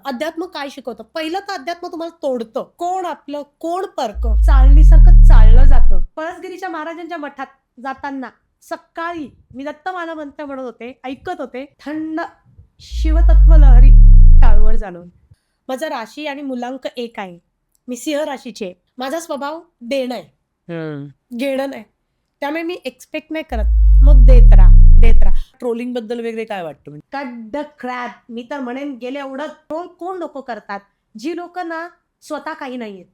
अध्यात्म काय शिकवतं? पहिलं तर अध्यात्म तुम्हाला तोडतं. कोण आपलं, कोण परकं. चाळणीसारखं चाललं जातं. पळसगिरीच्या महाराजांच्या मठात जाताना सकाळी मी दत्तमाला मंत्र म्हणत होते, ऐकत होते. थंड शिवतत्व लहरी टाळवळ जाणवली. माझा राशी आणि मुलांक 1 आहे. मी सिंह राशीची आहे. माझा स्वभाव देणं आहे, घेणं नाही. त्यामुळे मी एक्सपेक्ट नाही करत. मग देत राहा. ट्रोलिंग बद्दल वगैरे काय वाटतं म्हणजे? Cut the crape. मी तर म्हणेन गेले एवढं ट्रोल कोण लोक करतात, जी लोक ना स्वतः काही नाहीयेत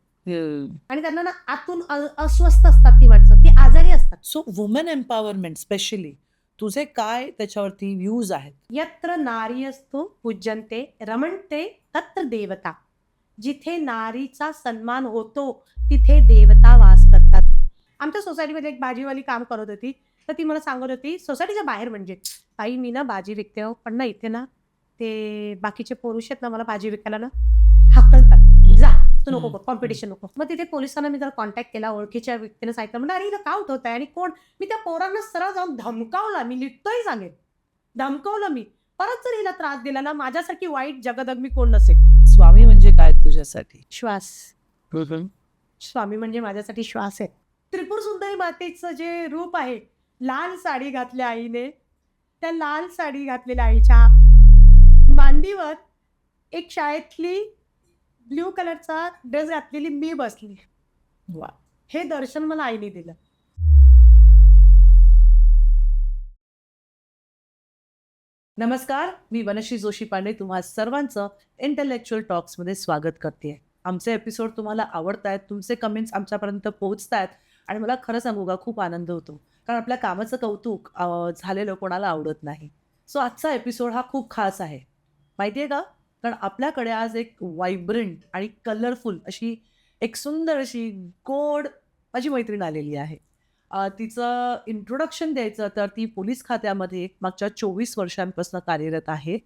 आणि त्यांना ना आतून अस्वस्थ असतात. ती माणसं ती आजारी असतात. सो वुमन एम्पॉवरमेंट स्पेशली तुझे काय त्याच्यावरती व्ह्यूज आहेत? यत्र नारीयस्तु पूज्यन्ते रमणते तत्र देवता. जिथे नारीचा सन्मान होतो तिथे देवता वास करतात. आमच्या सोसायटीमध्ये एक भाजीवाली काम करत होती, तर ती मला सांगत होती, सोसायटीच्या बाहेर म्हणजे, ताई मी ना भाजी विकते हो, पण ना इथे ना ते बाकीचे पुरुष आहेत ना, मला भाजी विकायला ना हाकलतात, जा तू नको कर, कॉम्पिटिशन नको. मग तिथे पोलिसांना मी जर कॉन्टॅक्ट केला, ओळखीच्या व्यक्तीने सांगितलं, म्हणजे अरे हिला का उठवताय आणि कोण. मी त्या पोरांना सरळ जाऊन धमकावला. मी लिहितोही सांगेन, धमकावलं मी. परत जर हिला त्रास दिला ना, माझ्यासारखी वाईट जगदग मी कोण नसेल. स्वामी म्हणजे काय तुझ्यासाठी? श्वास. स्वामी म्हणजे माझ्यासाठी श्वास आहे. त्रिपुर सुंदरी मातेचं जे रूप आहे, लाल साडी घातल्या आईने, त्या लाल साडी घातलेल्या आईच्या मांडीवर एक शाळेतली ब्ल्यू कलरचा ड्रेस घातलेली मी बसली. वा. हे दर्शन मला आईने दिलं. नमस्कार, मी वनश्री जोशी पांडे तुम्हा सर्वांचं इंटेलेक्च्युअल टॉक्समध्ये स्वागत करते. आमचे एपिसोड तुम्हाला आवडत आहेत, तुमचे कमेंट्स आमच्यापर्यंत पोहोचत आहेत आणि मला खरं सांगू का खूप आनंद होतो, कारण आपल्या कामाचं कौतुक झालेलं कोणाला आवडत नाही. सो आजचा एपिसोड हा खूप खास आहे, माहिती आहे का? कारण आपल्याकडे आज एक व्हायब्रंट आणि कलरफुल अशी एक सुंदर अशी गोड माझी मैत्रीण आलेली आहे. तिचं इंट्रोडक्शन द्यायचं तर ती पोलीस खात्यामध्ये मागच्या 24 वर्षांपासून कार्यरत आहे.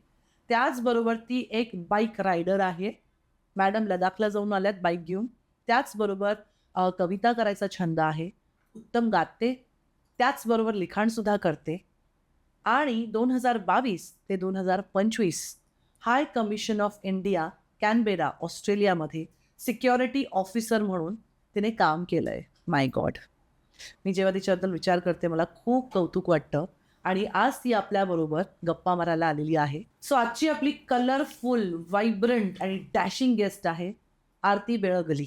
त्याचबरोबर ती एक बाईक रायडर आहे. मॅडम लडाखला जाऊन आल्यात बाईक घेऊन. त्याचबरोबर कविता करायचा छंद आहे, उत्तम गाते, त्याचबरोबर लिखाणसुद्धा करते आणि 2022 ते 2025 हाय कमिशन ऑफ इंडिया कॅनबेरा ऑस्ट्रेलियामध्ये सिक्युरिटी ऑफिसर म्हणून तिने काम केलं आहे. माय गॉड, मी जेव्हा तिच्याबद्दल विचार करते मला खूप कौतुक वाटतं आणि आज ती आपल्याबरोबर गप्पा मारायला आलेली आहे. सो आजची आपली कलरफुल, व्हायब्रंट आणि डॅशिंग गेस्ट आहे आरती बेळगली.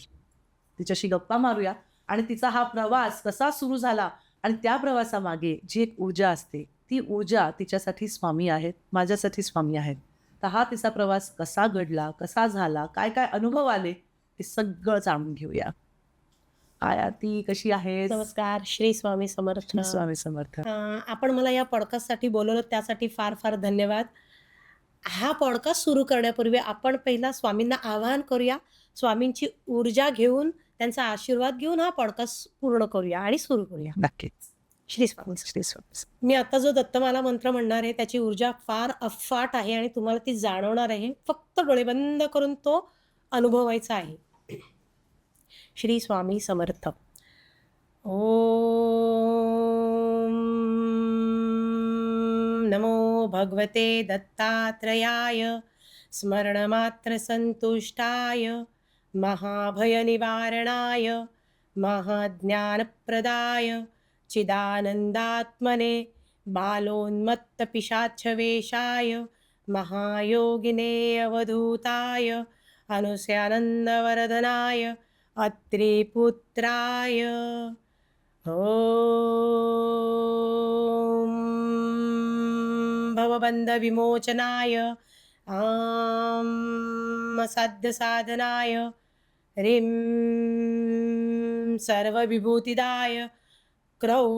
तिच्याशी गप्पा मारूया आणि तिचा हा प्रवास कसा सुरू झाला आणि त्या प्रवासामागे जी एक ऊर्जा असते, ती ऊर्जा तिच्यासाठी स्वामी आहेत, माझ्यासाठी स्वामी आहेत. तर हा तिचा प्रवास कसा घडला, कसा झाला, काय काय अनुभव आले, ते सगळं जाणून घेऊया. हाय आरती, कशी आहेस? नमस्कार, श्री स्वामी समर्थ. स्वामी समर्थ. आपण मला या पॉडकास्टसाठी बोलवलं, त्यासाठी फार फार धन्यवाद. हा पॉडकास्ट सुरू करण्यापूर्वी आपण पहिला स्वामींना आवाहन करूया. स्वामींची ऊर्जा घेऊन, त्यांचा आशीर्वाद घेऊन हा पॉडकास्ट पूर्ण करूया आणि सुरू करूया. नक्कीच. श्री स्वामी. श्री स्वामी. मी आता जो दत्तमाला मंत्र म्हणणार आहे, त्याची ऊर्जा फार अफाट आहे आणि तुम्हाला ती जाणवणार आहे. फक्त डोळे बंद करून तो अनुभवायचा आहे. श्री स्वामी समर्थ. ओम नमो भगवते दत्तात्रयाय स्मरणमात्र संतुष्टाय महाभयनिवारणाय महाज्ञानप्रदाय चिदानंदात्मने बालोन्मत्तपिशाचवेशाय महायोगिने अवधूताय अनुस्यानन्दवर्धनाय अत्रिपुत्राय ओम भवबन्धविमोचनाय साध्यसाधनाय ह्रीं सर्वविभूतिदाय क्रौं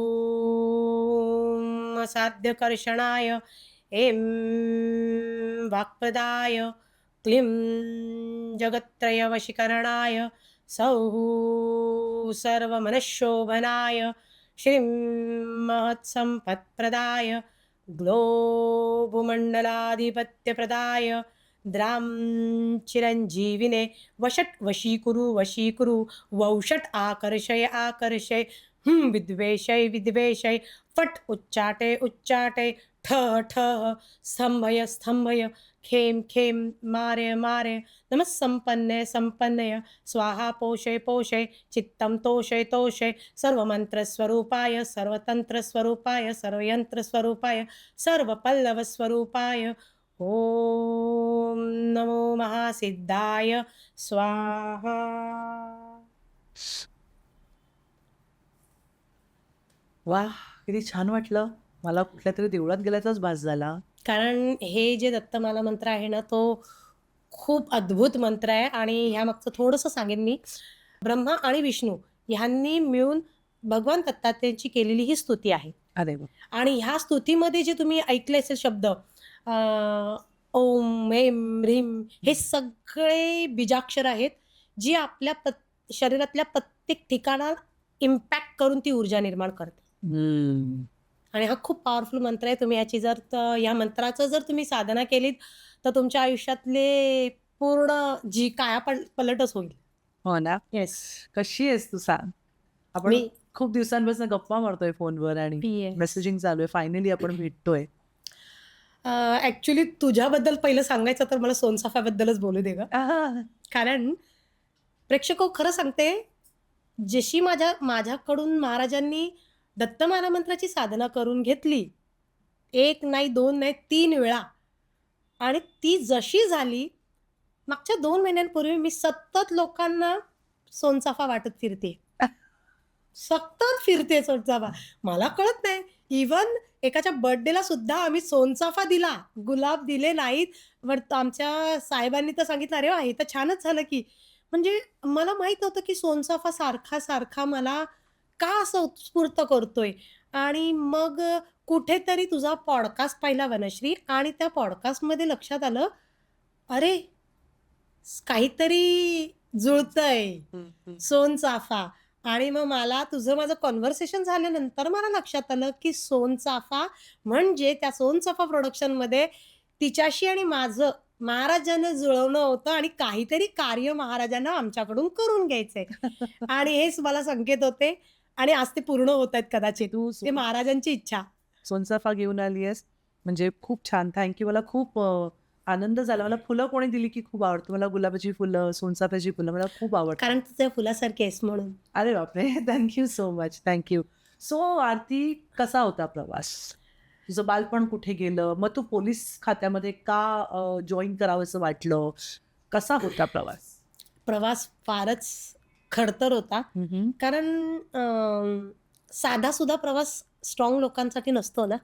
साध्यकर्षणाय ऐं वाक्प्रदाय क्लीं जगत्त्रयवशीकरणाय सौः सर्वमनःशोभनाय श्रीं महत्सम्पत्प्रदाय ग्लोबुमण्डलाधिपत्यप्रदाय द्रां चिरञ्जीविने वषट् वशीकुरु वौषट् आकर्षय विद्वेषय फट् उच्चाटे ठः ठः स्तंभय स्तंभय खेम खेम मारय मारय नमः संपन्नय संपन्नय स्वाहा पोषय पोषय चित्तं तोषय तोषय सर्वमन्त्रस्वरूपाय सर्वतन्त्रस्वरूपाय सर्वयन्त्रस्वरूपाय सर्वपल्लवस्वरूपाय ॐ नमो महासिद्धाय स्वाहा. वा, किती छान वाटलं. मला कुठल्या तरी देवळात गेल्याचाच भास झाला. कारण हे जे दत्तमाला मंत्र आहे ना, तो खूप अद्भुत मंत्र आहे आणि ह्यामागचं थोडंसं सांगेन मी. ब्रह्मा आणि विष्णू ह्यांनी मिळून भगवान दत्तात्रेयांची केलेली ही स्तुती आहे. अरे वा. आणि ह्या स्तुतीमध्ये जे तुम्ही ऐकले असेल शब्द ओम ऐम ह्रीम, हे सगळे बीजाक्षर आहेत जी आपल्या शरीरातल्या प्रत्येक ठिकाणात इम्पॅक्ट करून ती ऊर्जा निर्माण करते. हम्म. आणि हा खूप पॉवरफुल मंत्र आहे. तुम्ही याची या मंत्राचं जर तुम्ही साधना केलीत तर तुमच्या आयुष्यातले पूर्ण जी पलटच होईल. हो ना. येस. कशी आहेस तू, सांग. आपण मी खूप दिवसांपासून गप्पा मारतोय फोनवर आणि मेसेजिंग चालू आहे. फायनली आपण भेटतोय. ऍक्च्युली तुझ्याबद्दल पहिलं सांगायचं तर मला सोनचाफ्याबद्दलच बोलू दे ग. आहा. कारण प्रेक्षक खरं सांगते, जशी माझ्याकडून महाराजांनी दत्तमाला मंत्राची साधना करून घेतली, 1 नाही 2 नाही 3 वेळा, आणि ती जशी झाली, मागच्या 2 महिन्यांपूर्वी मी सतत लोकांना सोनचाफा वाटत फिरते. सतत फिरते सोनचाफा. मला कळत नाही. इवन एकाच्या बर्थडेला सुद्धा आम्ही सोनचाफा दिला, गुलाब दिले नाहीत. बट आमच्या साहेबांनी तर सांगितलं, अरे वा, हे तर छानच झालं की. म्हणजे मला माहित नव्हतं की सोनचाफा सारखा सारखा मला का असं उत्स्फूर्त करतोय. आणि मग कुठेतरी तुझा पॉडकास्ट पाहिला वनश्री, आणि त्या पॉडकास्टमध्ये लक्षात आलं, अरे काहीतरी जुळतंय सोनचाफा. आणि मग मला माझं कॉन्व्हर्सेशन झाल्यानंतर मला लक्षात आलं की सोनचाफा म्हणजे त्या सोनचाफा प्रोडक्शनमध्ये तिच्याशी आणि माझं महाराजांना जुळवणं होतं आणि काहीतरी कार्य महाराजांना आमच्याकडून करून घ्यायचंय. आणि हेच मला संकेत होते आणि आज ते पूर्ण होत आहेत कदाचित. तू ते महाराजांची इच्छा. सोनचाफा घेऊन आली आहेस, म्हणजे खूप छान. थँक्यू. मला खूप आनंद झाला. मला फुलं कोणी दिली की खूप आवडतं. मला गुलाबाची फुलं, सोनचाफ्याची फुलं मला खूप आवडतात. कारण तुझ्या फुलासारखी आहेस म्हणून. अरे बापरे. Thank you so much. Thank you. So Aarti, कसा होता प्रवास? तुझं बालपण कुठे गेलं? मग तू पोलीस खात्यामध्ये का जॉईन करावंसं वाटलं? कसा होता प्रवास? प्रवास फारच खडतर होता. कारण साधा सुद्धा प्रवास स्ट्रॉंग लोकांसाठी नसतो ना.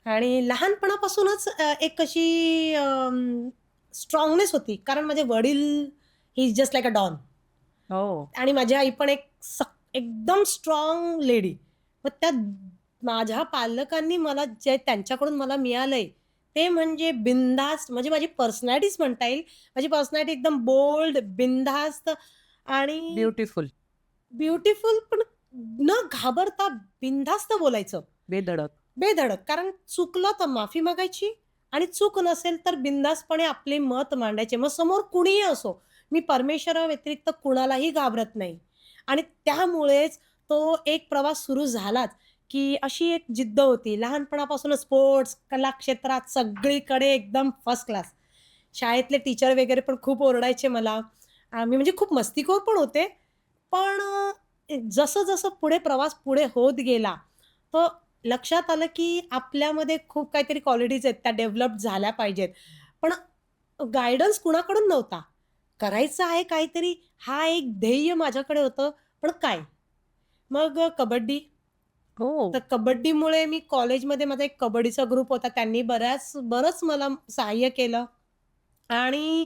आणि लहानपणापासूनच एक अशी स्ट्रॉंगनेस होती. कारण माझे वडील he is just like a don. हो. आणि माझी आई पण एकदम स्ट्रॉंग लेडी. मग त्या माझ्या पालकांनी मला जे त्यांच्याकडून मला मिळालंय ते म्हणजे बिनधास्त. म्हणजे माझी पर्सनॅलिटीच म्हणता येईल. माझी पर्सनॅलिटी एकदम बोल्ड, बिनधास्त आणि ब्युटिफुल, पण न घाबरता बिनधास्त बोलायचं. बेधडक. कारण चुकलं तर माफी मागायची आणि चूक नसेल तर बिनधास्तपणे आपले मत मांडायचे. मग समोर कुणीही असो, मी परमेश्वराव्यतिरिक्त कुणालाही घाबरत नाही. आणि त्यामुळेच तो एक प्रवास सुरू झालाच की अशी एक जिद्द होती. लहानपणापासूनच स्पोर्ट्स, कला क्षेत्रात सगळीकडे एकदम फर्स्ट क्लास. शाळेतले टीचर वगैरे पण खूप ओरडायचे मला. मी म्हणजे खूप मस्तीखोर पण होते. पण जसं जसं प्रवास पुढे होत गेला, तो लक्षात आलं की आपल्यामध्ये खूप काहीतरी क्वालिटीज आहेत, त्या डेव्हलप झाल्या पाहिजेत. पण गायडन्स कुणाकडून नव्हता. करायचं आहे काहीतरी, हा एक ध्येय माझ्याकडे होतं. पण काय, मग कबड्डी. तर कबड्डीमुळे मी कॉलेजमध्ये माझा एक कबड्डीचा ग्रुप होता. त्यांनी बरंच मला सहाय्य केलं. आणि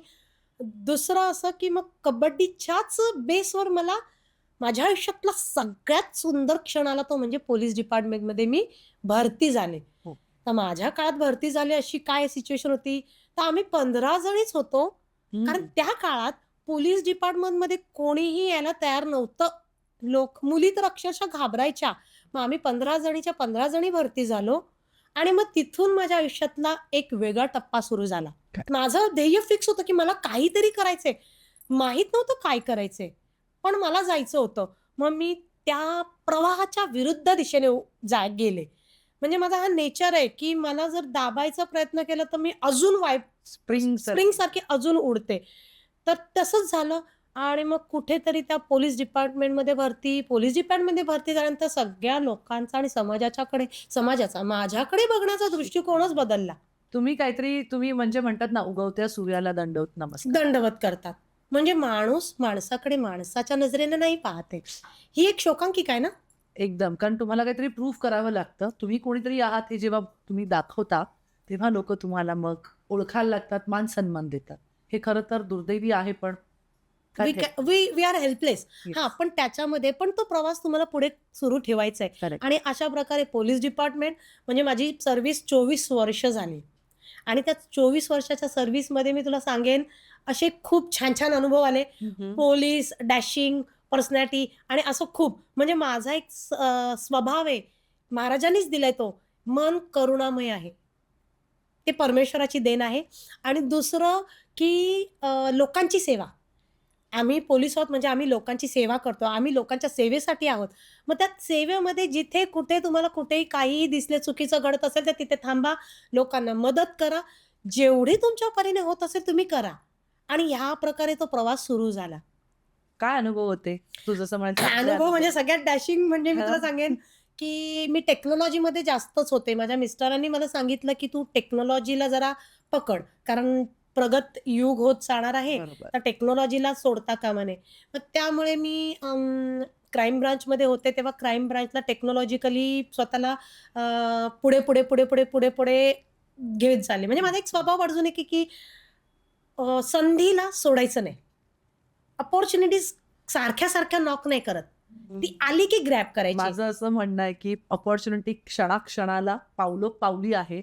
दुसरं असं की मग कबड्डीच्याच बेसवर मला माझ्या आयुष्यातला सगळ्यात सुंदर क्षण आला, तो म्हणजे पोलीस डिपार्टमेंटमध्ये मी भरती झाले. तर माझ्या काळात भरती झाली अशी काय सिच्युएशन होती, तर आम्ही 15 जणीच होतो. कारण त्या काळात पोलीस डिपार्टमेंटमध्ये कोणीही यायला तयार नव्हतं. मुली तर अक्षरशः घाबरायच्या. मग आम्ही 15 जणीच्या 15 जणी भरती झालो. आणि मग तिथून माझ्या आयुष्यातला एक वेगळा टप्पा सुरू झाला. माझं ध्येय फिक्स होतं की मला काहीतरी करायचंय. माहित नव्हतं काय करायचंय, पण मला जायचं होतं. मग मी त्या प्रवाहाच्या विरुद्ध दिशेने गेले. म्हणजे माझा हा नेचर आहे, की मला जर दाबायचा प्रयत्न केला तर मी अजून स्प्रिंग स्प्रिंगसारखी अजून उडते. तर तसंच झालं आणि मग कुठेतरी त्या पोलीस डिपार्टमेंटमध्ये भरती झाल्यानंतर सगळ्या लोकांचा आणि समाजाचा माझ्याकडे बघण्याचा दृष्टिकोनच बदलला. तुम्ही म्हणजे म्हणतात ना, उगवत्या सूर्याला दंडवत नमस्कार. दंडवत करतात. म्हणजे माणूस माणसाकडे माणसाच्या नजरेने नाही पाहत आहे. ही एक शोकांतिका आहे ना? एकदम. कारण तुम्हाला काहीतरी प्रूव्ह करावं लागतं. तुम्ही कोणीतरी आहात हे जेव्हा तुम्ही दाखवता, तेव्हा लोकं तुम्हाला मग ओळखायला लागतात, मान-सन्मान देतात. हे खरं तर दुर्दैवी आहे, पण काय ते वी आर हेल्पलेस. येस. हां, पण त्याच्यामध्ये पण तो प्रवास तुम्हाला पुढे सुरू ठेवायचा आहे. करेक्ट. आणि अशा प्रकारे पोलीस डिपार्टमेंट म्हणजे माझी सर्व्हिस 24 वर्ष झाली. आणि त्या 24 वर्षाच्या सर्व्हिसमध्ये मी तुला सांगेन, असे खूप छान-छान अनुभव आले. पोलीस, डॅशिंग, पर्सनॅलिटी आणि असं खूप. म्हणजे माझा एक स्वभाव आहे. महाराजांनीच दिलाय तो. मन करुणामय आहे. ते परमेश्वराची देण आहे. आणि दुसरं की लोकांची सेवा. आम्ही पोलीस आहोत म्हणजे आम्ही लोकांची सेवा करतो. आम्ही लोकांच्या सेवेसाठी आहोत. मग त्या सेवेमध्ये जिथे कुठे तुम्हाला कुठेही काहीही दिसले चुकीचं घडत असेल तर तिथे थांबा. लोकांना मदत करा. जेवढी तुमच्या परीने होत असेल तुम्ही करा. आणि ह्या प्रकारे तो प्रवास सुरू झाला. काय अनुभव होते? तू जसं म्हणाल चांगले अनुभव म्हणजे सगळ्यात डॅशिंग म्हणजे मी तुला हां. सांगेन, की मी टेक्नॉलॉजीमध्ये जास्तच होते. माझ्या मिस्टरांनी मला सांगितलं, की "तू टेक्नॉलॉजीला जरा पकड. कारण प्रगत युग होत जाणार आहे. बरोबर. तर टेक्नॉलॉजीला सोडता कामा नये." मग त्यामुळे मी क्राईम ब्रांचमध्ये होते तेव्हा क्राईम ब्रांचला टेक्नॉलॉजिकली स्वतःला पुढे घेत चालले. म्हणजे माझा एक स्वभाव अजून आहे, की संधीला सोडायचं नाही. अपॉर्च्युनिटीज सारख्या नॉक नाही करत. ती आली की ग्रॅब करायची. माझं असं म्हणणं आहे, की अपॉर्च्युनिटी क्षणाक्षणाला पावलोपावली आहे.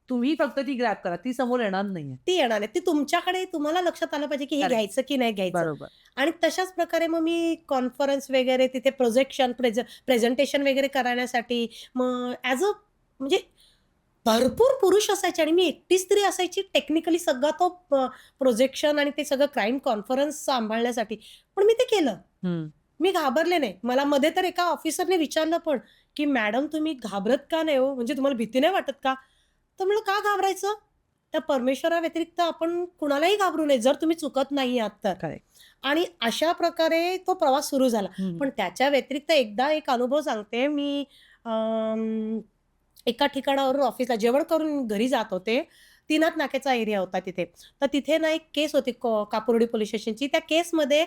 तुम्ही फक्त ती ग्रॅब करा. ती समोर येणार नाहीये. ती येणार नाही. ती तुमच्याकडे तुम्हाला लक्षात आलं पाहिजे, की हे Correct. घ्यायचं की नाही घ्यायचं. बरोबर. आणि तशाच प्रकारे मग मी कॉन्फरन्स वगैरे तिथे प्रेझेंटेशन वगैरे करण्यासाठी मग म्हणजे भरपूर पुरुष असायचे आणि मी एकटी स्त्री असायची टेक्निकली सगळा तो प्रोजेक्शन आणि ते सगळं क्राईम कॉन्फरन्स सांभाळण्यासाठी. पण मी ते केलं. हं. मी घाबरले नाही. मला मध्ये तर एका ऑफिसरने विचारलं पण, की "मॅडम तुम्ही घाबरत का नाही हो? म्हणजे तुम्हाला भीती नाही वाटत का?" तर म्हणलं, "का घाबरायचं? त्या परमेश्वराव्यतिरिक्त आपण कुणालाही घाबरू नये, जर तुम्ही चुकत नाही आहात तर." करेक्ट. आणि अशा प्रकारे तो प्रवास सुरू झाला. पण त्याच्या व्यतिरिक्त एकदा एक अनुभव सांगते. मी एका ठिकाणावरून ऑफिसला जेवण करून घरी जात होते. 3 नाक्याचा एरिया होता तिथे. तर तिथे ना एक केस होती कापुर्डी पोलीस स्टेशनची. त्या केसमध्ये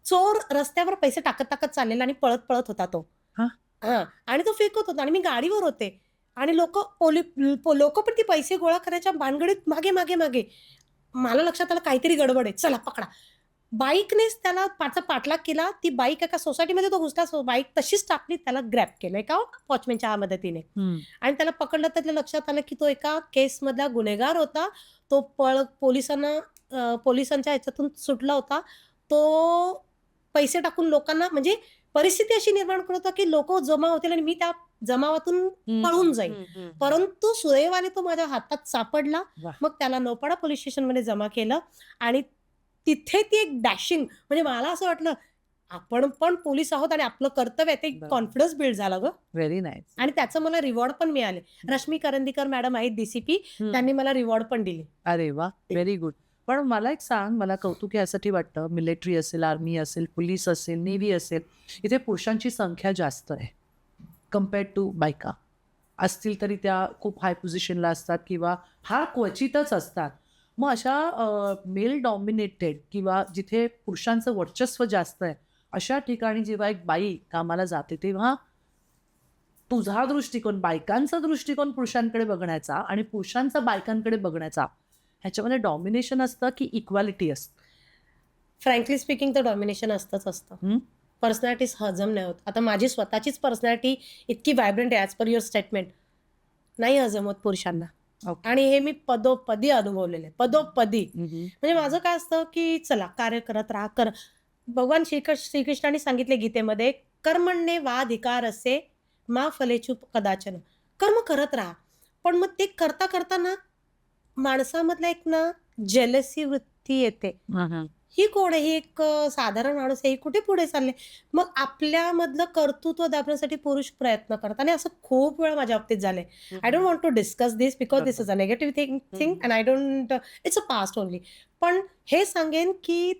चोर रस्त्यावर पैसे टाकत चाललेला आणि पळत होता तो. हां. हां. आणि तो फेकत होता आणि मी गाडीवर होते. आणि लोकं पण ती पैसे गोळा करायच्या भानगडीत मागे. मला लक्षात आलं काहीतरी गडबड आहे. चला पकडा. बाईकनेच त्याला पाठलाग केला. ती बाईक एका सोसायटीमध्ये तो घुसला. बाईक तशीच टाकली. त्याला ग्रॅब केलं एका वॉचमनच्या मदतीने. आणि त्याला पकडलं तर त्याच्या लक्षात आलं, की तो एका केसमधला गुन्हेगार होता. तो पोलिसांच्या ह्याच्यातून सुटला होता. तो पैसे टाकून लोकांना म्हणजे परिस्थिती अशी निर्माण करत होता, की लोकं जमा होतील आणि मी त्या जमावातून पळून जाईन. परंतु सुदैवाने तो माझ्या हातात सापडला. वाह! मग त्याला नौपाडा पोलीस स्टेशनमध्ये जमा केलं आणि तिथे ती एक डॅशिंग म्हणजे मला असं वाटलं, आपण पण पोलीस आहोत आणि आपलं कर्तव्य आहे. ते बरोबर. कॉन्फिडन्स बिल्ड झाला गं. Very nice. आणि त्याचं मला रिवॉर्ड पण मिळाले. रश्मी करंदीकर मॅडम आहेत DCP. त्यांनी मला रिवॉर्ड पण दिले. अरे वाह! Very good. पण मला एक सांग, मला कौतुक यासाठी वाटतं, मिलिटरी असेल, आर्मी असेल, पोलीस असेल, नेव्ही असेल, इथे पुरुषांची संख्या जास्त आहे कंपेअर्ड टू बायका. असतील तरी त्या खूप हाय पोझिशनला असतात किंवा फार क्वचितच असतात. मग अशा मेल डॉमिनेटेड किंवा जिथे पुरुषांचं वर्चस्व जास्त आहे, अशा ठिकाणी जेव्हा एक बाई कामाला जाते, तेव्हा तुझा दृष्टिकोन, बायकांचा दृष्टिकोन पुरुषांकडे बघण्याचा आणि पुरुषांचा बायकांकडे बघण्याचा, ह्याच्यामध्ये डॉमिनेशन असतं की इक्वॅलिटी असतं? फ्रँकली स्पीकिंग तर डॉमिनेशन असतं. पर्सनॅलिटीज हजम नाही होत. आता माझी स्वतःचीच पर्सनॅलिटी इतकी व्हायब्रंट आहे ॲज पर युअर स्टेटमेंट. नाही हजम होत पुरुषांना. ओके. आणि हे मी पदोपदी अनुभवलेलं आहे. पदोपदी. म्हणजे माझं काय असतं, की चला कार्य करत राहा. भगवान श्रीकृष्णाने सांगितले गीतेमध्ये, कर्मण्ये वाधिकारस्ये मा फलेषु कदाचन. कर्म करत राहा. पण मग ते करता ना माणसामधला एक ना जेलसी ती येते. ही कोण आहे? ही एक साधारण माणूस आहे. ही कुठे पुढे चालले? मग आपल्यामधलं कर्तृत्व दाबण्यासाठी पुरुष प्रयत्न करतात आणि असं खूप वेळा माझ्या बाबतीत झालंय. I don't want to discuss this because this is a negative thing and I don't it's a past only. पण हे सांगेन की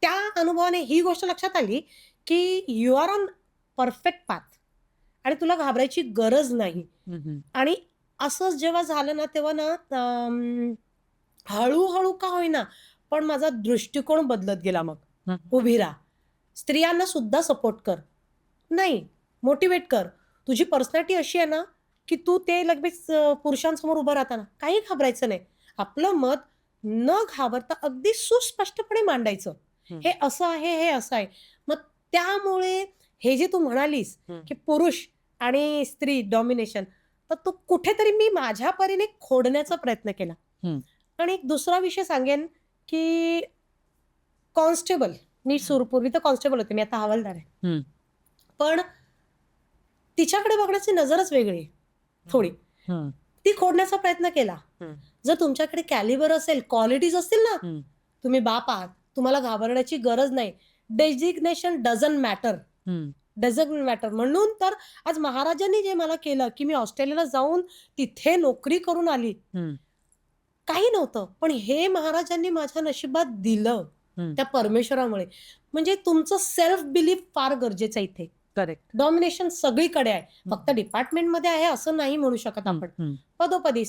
त्या अनुभवाने ही गोष्ट लक्षात आली की you are on perfect path आणि तुला घाबरायची गरज नाही. आणि असं जेव्हा झालं ना तेव्हा ना हळूहळू का होईना पण माझा दृष्टिकोन बदलत गेला. मग उभी राहा, स्त्रियांना सुद्धा सपोर्ट कर, नाही मोटिवेट कर. तुझी पर्सनॅलिटी अशी आहे ना की तू ते लगेच पुरुषांसमोर उभं राहताना काही घाबरायचं नाही. आपलं मत न घाबरता अगदी सुस्पष्टपणे मांडायचं. हे असं आहे, हे असं आहे. मग त्यामुळे हे जे तू म्हणालीस की पुरुष आणि स्त्री डॉमिनेशन, तर तो कुठेतरी मी माझ्या परीने खोडण्याचा प्रयत्न केला. आणि एक दुसरा विषय सांगेन की कॉन्स्टेबल, मी पूर्वी तर कॉन्स्टेबल होते, मी आता हवालदार आहे. पण तिच्याकडे बघण्याची नजरच वेगळी आहे थोडी. ती खोडण्याचा प्रयत्न केला. जर तुमच्याकडे कॅलिबर असेल, क्वालिटीज असतील ना, तुम्ही बाप आहात, तुम्हाला घाबरण्याची गरज नाही. Designation doesn't matter. म्हणून तर आज महाराजांनी जे मला केलं की मी ऑस्ट्रेलियाला जाऊन तिथे नोकरी करून आली, काही नव्हतं. पण हे महाराजांनी माझ्या नशिबात दिलं त्या परमेश्वरामुळे. म्हणजे तुमचं सेल्फ बिलीफ फार गरजेचं आहे इथे. करेक्ट. डॉमिनेशन सगळीकडे आहे, फक्त डिपार्टमेंटमध्ये आहे असं नाही म्हणू शकत आपण. पदोपदी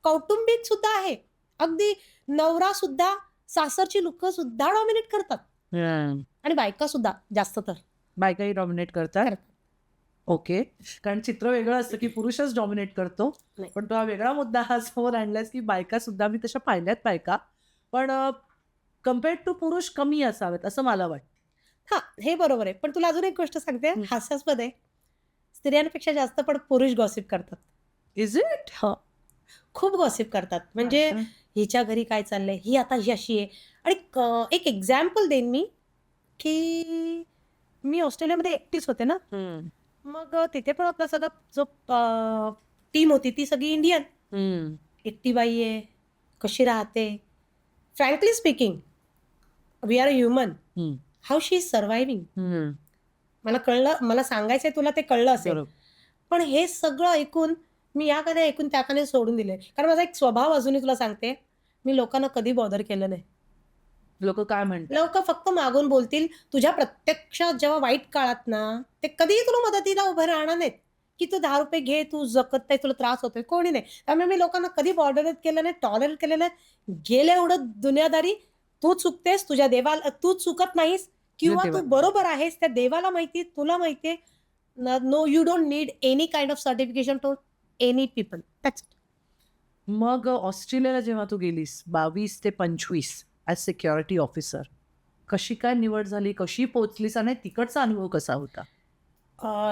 कौटुंबिक सुद्धा आहे. अगदी नवरा सुद्धा सासरची लोक सुद्धा डॉमिनेट करतात आणि बायका सुद्धा जास्त तर बायकाही डॉमिनेट करतात. ओके. कारण चित्र वेगळं असतं की पुरुषच डॉमिनेट करतो, नाही. पण तो हा वेगळा मुद्दा हा समोर आणलायस की बायका सुद्धा, मी तशा पाहिल्यात बायका, पण कम्पेअर्ड टू पुरुष कमी असावेत असं मला वाटतं. हा, हे बरोबर आहे. पण तुला अजून एक गोष्ट सांगते, हास्यास्पद आहे. स्त्रियांपेक्षा जास्त पण पुरुष गॉसिप करतात. Is it? हो, खूप गॉसिप करतात. म्हणजे हिच्या घरी काय चाललंय, ही आता ही अशी आहे. आणि एक एक्झाम्पल देईन मी की मी ऑस्ट्रेलियामध्ये एकटीच होते ना, मग तिथे पण आपला सगळा जो टीम होती ती सगळी इंडियन. एकटी बाई आहे, कशी राहते. Frankly speaking, we are a human. How she is surviving. मला कळलं, मला सांगायचंय तुला, ते कळलं असेल. पण हे सगळं ऐकून मी या काने ऐकून त्या काने सोडून दिले. कारण माझा एक स्वभाव अजूनही तुला सांगते, मी लोकांना कधी बॉदर केलं नाही. लोक काय म्हणतात? लोक फक्त मागून बोलतील. तुझ्या प्रत्यक्षात जेव्हा वाईट काळात ना, ते कधीही तुला मदतीला उभे राहणार नाहीत की तू 10 रुपये घे, तू जगत नाही, तुला त्रास होतोय, कोणी नाही. त्यामुळे मी लोकांना कधी बॉर्डर केलं नाही, टॉलरेट केलं नाही. गेलं एवढं दुनियादारी. तू चुकतेस, तुझ्या देवाला तू चुकत नाहीस किंवा तू बरोबर आहेस, त्या देवाला माहिती, तुला माहितीये. No, you don't need any kind of certification to any people. मग ऑस्ट्रेलियाला जेव्हा तू गेलीस 22 ते 25 ॲज सिक्युरिटी ऑफिसर, कशी काय निवड झाली, कशी पोहोचलीस आणि तिकडचा अनुभव कसा होता?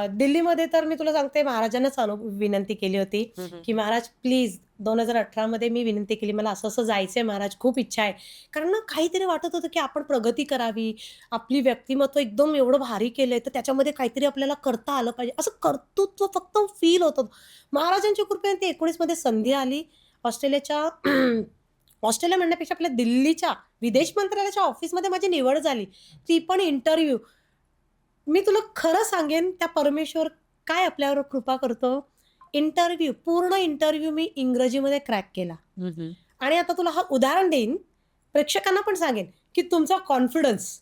दिल्लीमध्ये तर मी तुला सांगते, महाराजांनाच विनंती केली होती की महाराज प्लीज, 2018 मध्ये मी विनंती केली, मला असं असं जायचंय महाराज, खूप इच्छा आहे. कारण ना काहीतरी वाटत होतं की आपण प्रगती करावी, आपली व्यक्तिमत्व एकदम एवढं भारी केलंय, तर त्याच्यामध्ये काहीतरी आपल्याला करता आलं पाहिजे, असं कर्तृत्व फक्त फील होतं. महाराजांच्या कृपेने ती 19 मध्ये संधी आली. ऑस्ट्रेलिया म्हणण्यापेक्षा आपल्या दिल्लीच्या विदेश मंत्रालयाच्या ऑफिसमध्ये माझी निवड झाली. ती पण इंटरव्ह्यू. मी तुला खरं सांगेन, त्या परमेश्वर काय आपल्यावर कृपा करतो. पूर्ण इंटरव्ह्यू मी इंग्रजीमध्ये क्रॅक केला. आणि आता तुला हा उदाहरण देईन, प्रेक्षकांना पण सांगेन की तुमचा कॉन्फिडन्स,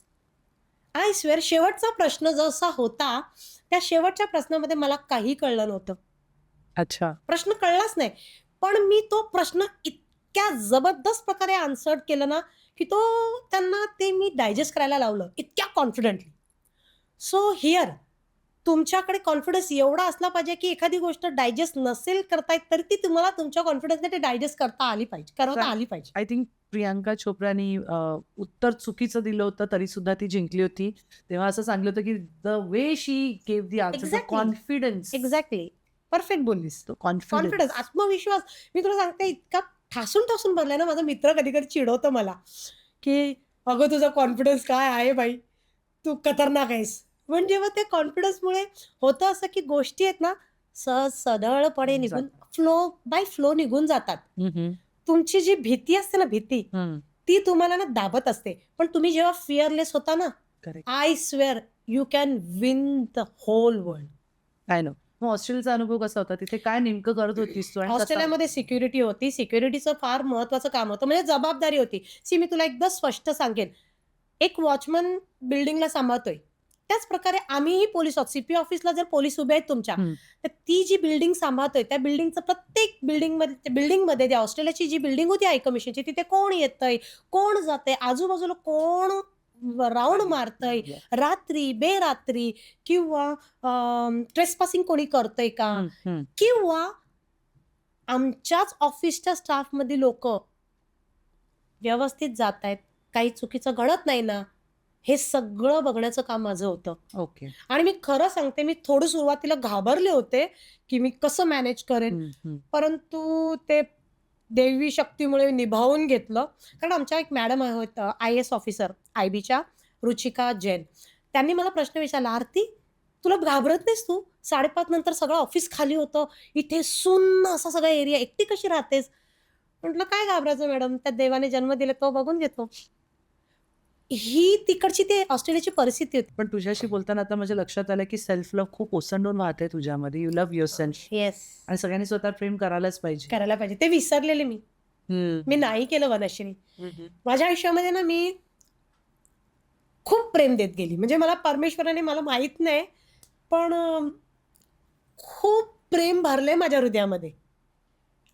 आय स्वेअर, शेवटचा प्रश्न जसा होता, त्या शेवटच्या प्रश्नामध्ये मला काही कळलं नव्हतं. अच्छा. प्रश्न कळलाच नाही, पण मी तो प्रश्न इतक्या जबरदस्त प्रकारे आन्सर्ड केलं ना की तो त्यांना ते मी डायजेस्ट करायला लावलं इतक्या कॉन्फिडेंटली. सो हिअर तुमच्याकडे कॉन्फिडन्स एवढा असला पाहिजे की एखादी गोष्ट डायजेस्ट नसेल करता येत, तरी ती तुम्हाला तुमच्या कॉन्फिडन्सने ते डायजेस्ट करता आली पाहिजे. आय थिंक प्रियांका चोप्रानी उत्तर चुकीचं दिलं होतं, तरी सुद्धा ती जिंकली होती. तेव्हा असं सांगितलं होतं की the way she gave the answer, confidence. Exactly, perfect बोललीस. तो कॉन्फिडन्स, आत्मविश्वास. मी तुला सांगते, इतका ठासून भरलाय ना. माझा मित्र कधी कधी चिडवतो मला की अगं तुझा कॉन्फिडन्स काय आहे बाई, तू खतरनाक आहेस. पण जेव्हा त्या कॉन्फिडन्समुळे होतं असं की गोष्टी आहेत ना, सहज सदळपणे निघून फ्लो निघून जातात. तुमची जी भीती असते ना, भीती ती तुम्हाला ना दाबत असते. पण तुम्ही जेव्हा फिअरलेस होता ना, correct. I swear you can win the whole world. काय नो. मग ऑस्ट्रेलियाचा अनुभव कसा होता? तिथे काय नेमकं करत होतीस तू आणि कसा? ऑस्ट्रेलियामध्ये सिक्युरिटी होती. सिक्युरिटीचं फार महत्त्वाचं काम होतं. म्हणजे जबाबदारी होती. मी तुला एकदा स्पष्ट सांगेन. एक वॉचमन बिल्डिंगला सांभाळतोय. त्याच प्रकारे आम्हीही पोलीस आहोत. सीपी ऑफिसला जर पोलीस उभे आहेत तुमच्या, हं. तर ती जी बिल्डिंग सांभाळतोय, त्या बिल्डिंगचं प्रत्येक बिल्डिंगमध्ये त्या ऑस्ट्रेलियाची जी बिल्डिंग होती हाय कमिशनची, तिथे कोण येतंय, कोण जातंय, आजूबाजूला कोण राउंड मारतंय, रात्री, बेरात्री किंवा ट्रेसपासिंग कोणी करतंय का? हं, हं. किंवा आमच्याच ऑफिसच्या स्टाफमधली लोकं व्यवस्थित जातायत, काही चुकीचं घडत नाही ना, हे सगळं बघण्याचं काम माझं होतं. ओके. आणि मी खरं सांगते, मी थोडं सुरुवातीला घाबरले होते, की मी कसं मॅनेज करेन. हं, हं. परंतु ते दैवी शक्तीमुळे निभावून घेतलं. कारण आमच्या एक मॅडम आहेत IAS ऑफिसर IBच्या रुचिका जैन. त्यांनी मला प्रश्न विचारला, "आरती, तुला घाबरत नाहीस तू? 5:30 नंतर सगळं ऑफिस खाली होतं. इथे सुन्न असा सगळा एरिया, एकटी कशी राहतेस?" म्हटलं, "काय घाबरायचं मॅडम, त्या देवाने जन्म दिले तो बघून घेतो." ही तिकडची ती ऑस्ट्रेलियाची परिस्थिती होती. पण तुझ्याशी बोलताना आता माझ्या लक्षात आलं की सेल्फ लव्ह खूप ओसंडून वाहते तुझ्यामध्ये. You love yourself yes. आणि सगळ्यांनी स्वतः प्रेम करायलाच पाहिजे. करायला पाहिजे. ते विसरलेले मी. हं. मी नाही केलं वनश्री. हं, हं. माझ्या आयुष्यामध्ये ना मी खूप प्रेम देत गेली. म्हणजे मला परमेश्वराने मला माहीत नाही, पण खूप प्रेम भरलंय माझ्या हृदयामध्ये.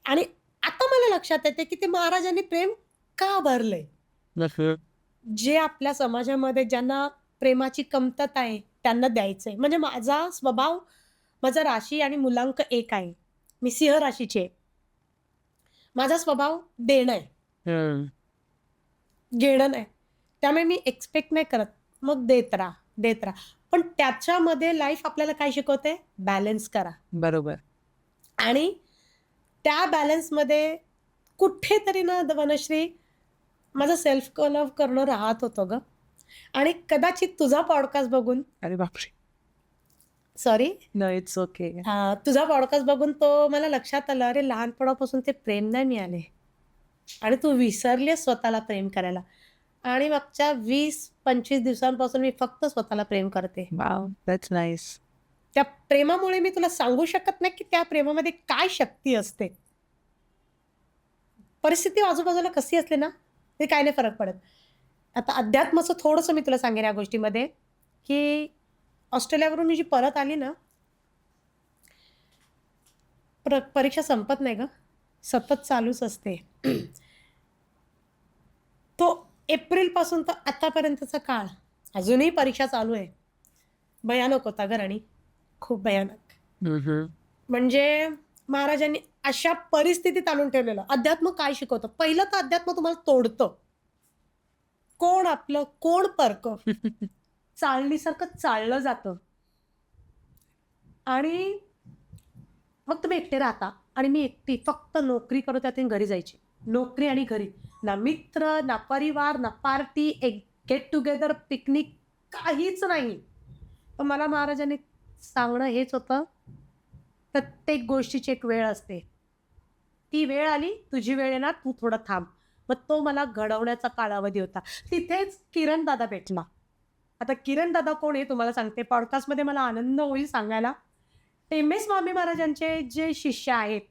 आणि आता मला लक्षात येते, की ते महाराजांनी प्रेम का भरलंय? जे आपल्या समाजामध्ये ज्यांना प्रेमाची कमतरता आहे, त्यांना द्यायचंय. म्हणजे माझा स्वभाव, माझा राशी आणि मुलांक 1 आहे. मी सिंह राशीची आहे. माझा स्वभाव देणं आहे, हं. घेणं नाही. त्यामुळे मी एक्सपेक्ट नाही करत. मग देत राहा, देत राहा. पण त्याच्यामध्ये लाईफ आपल्याला काय शिकवते? बॅलन्स करा. बरोबर. आणि त्या बॅलन्समध्ये कुठेतरी ना वनश्री माझं सेल्फ लव्ह करणं राहत होतं गं. आणि कदाचित तुझा पॉडकास्ट बघून अरे बापरे! Sorry no, it's okay. तुझा पॉडकास्ट बघून तो मला लक्षात आलं, अरे लहानपणापासून ते प्रेम नाही मिळाले आणि तू विसरलीस स्वतःला प्रेम करायला. आणि मागच्या 20-25 दिवसांपासून मी फक्त स्वतःला प्रेम करते. Wow, that's nice. त्या प्रेमामुळे मी तुला सांगू शकत नाही, की त्या प्रेमामध्ये काय शक्ती असते. परिस्थिती आजूबाजूला कशी असली ना, ते काय नाही फरक पडत. आता अध्यात्माचं थोडंसं मी तुला सांगेन या गोष्टीमध्ये, की ऑस्ट्रेलियावरून मी जी परत आली ना, परीक्षा संपत नाही गं. सतत चालूच असते. तो एप्रिलपासून तर आतापर्यंतचा काळ, अजूनही परीक्षा चालू आहे. भयानक होता गं राणी, खूप भयानक. हं, हं. म्हणजे महाराजांनी अशा परिस्थितीत आणून ठेवलेलं. अध्यात्म काय शिकवतं? पहिलं तर अध्यात्म तुम्हाला तोडतं. कोण आपलं, कोण परकं. चाळणीसारखं चाललं जातं. आणि मग तुम्ही एकटे राहता आणि मी एकटी फक्त नोकरी करत होते आणि घरी जायची. नोकरी आणि घरी. ना मित्र, ना परिवार, ना पार्टी, एक गेट टुगेदर, पिकनिक काहीच नाही. पण मला महाराजांनी सांगणं हेच होतं, प्रत्येक गोष्टीची एक वेळ असते. ती वेळ आली, तुझी वेळ येणार, तू थोडं थांब. मग तो मला घडवण्याचा कालावधी होता. तिथेच किरण दादा भेटला. आता किरण दादा कोण आहे तुम्हाला सांगते. पॉडकास्टमध्ये मला आनंद होईल सांगायला. टेंबे स्वामी महाराजांचे जे शिष्य आहेत,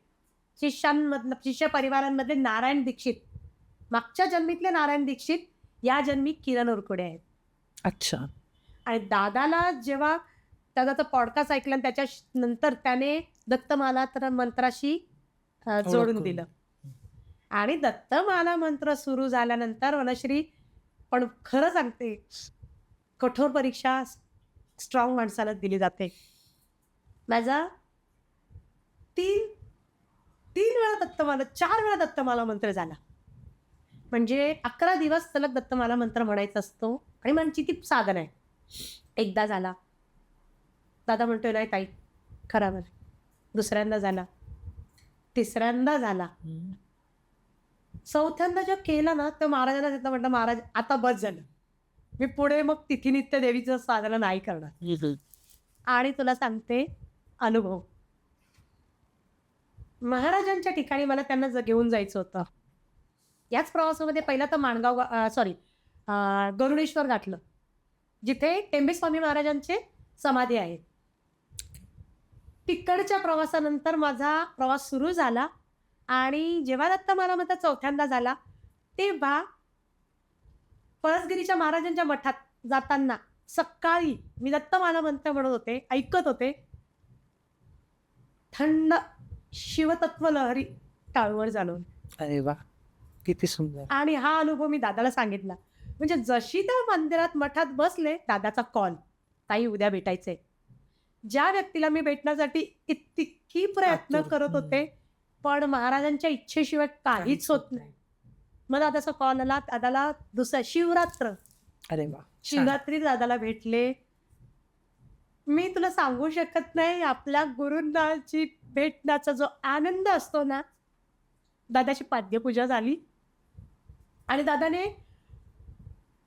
शिष्य परिवारांमधले नारायण दीक्षित, मागच्या जन्मीतले नारायण दीक्षित, या जन्मी किरण उरकुडे आहेत. अच्छा. आणि दादाला जेव्हा दादाचा पॉडकास्ट ऐकला आणि त्याच्या नंतर त्याने दत्तमाला तर मंत्राशी जोडून ओळखून. दिलं. आणि दत्तमाला मंत्र सुरू झाल्यानंतर वनश्री, पण खरं सांगते, कठोर परीक्षा स्ट्रॉंग माणसाला दिली जाते. माझा 3 वेळा दत्तमाला, 4 वेळा दत्तमाला मंत्र झाला. म्हणजे 11 दिवस सलग दत्तमाला मंत्र म्हणायचा असतो आणि म्हणजे ती साधन आहे. एकदा झाला, दादा म्हणतोय नाही ताई खरा बरं. दुसऱ्यांदा झाला, तिसऱ्यांदा झाला, चौथ्यांदा जेव्हा केला ना, तर महाराजांना तिथं म्हटलं, महाराज आता बस झालं, मी पुढे मग तिथीनित्य देवीचं साधना नाही करणार. आणि तुला सांगते अनुभव, महाराजांच्या ठिकाणी मला त्यांना घेऊन जायचं होतं. याच प्रवासामध्ये पहिला तर माणगाव गरुडेश्वर गाठलं, जिथे टेंबे स्वामी महाराजांचे समाधी आहे. तिकडच्या प्रवासानंतर माझा प्रवास सुरू झाला आणि जेव्हा दत्त महाराजांचा चौथ्यांदा झाला तेव्हा पळसगिरीच्या महाराजांच्या मठात जाताना सकाळी मी दत्त महाराज म्हणत होते, ऐकत होते, थंड शिवतत्व लहरी टाळूवर जाणवली. अरे वा, किती सुंदर. आणि हा अनुभव मी दादाला सांगितला. म्हणजे जशी त्या मंदिरात मठात बसले, दादाचा कॉल, ताई उद्या भेटायचंय. ज्या व्यक्तीला मी भेटण्यासाठी इतकी प्रयत्न आतुर. करत होते, पण महाराजांच्या इच्छेशिवाय काहीच होत नाही. मग दादाचा कॉल आला. दादाला दुसऱ्या शिवरात्र, अरे वा, छान. शिवरात्री दादाला भेटले. मी तुला सांगू शकत नाही, आपल्या गुरूंची भेटण्याचा जो आनंद असतो ना, दादाची पाद्यपूजा झाली आणि दादाने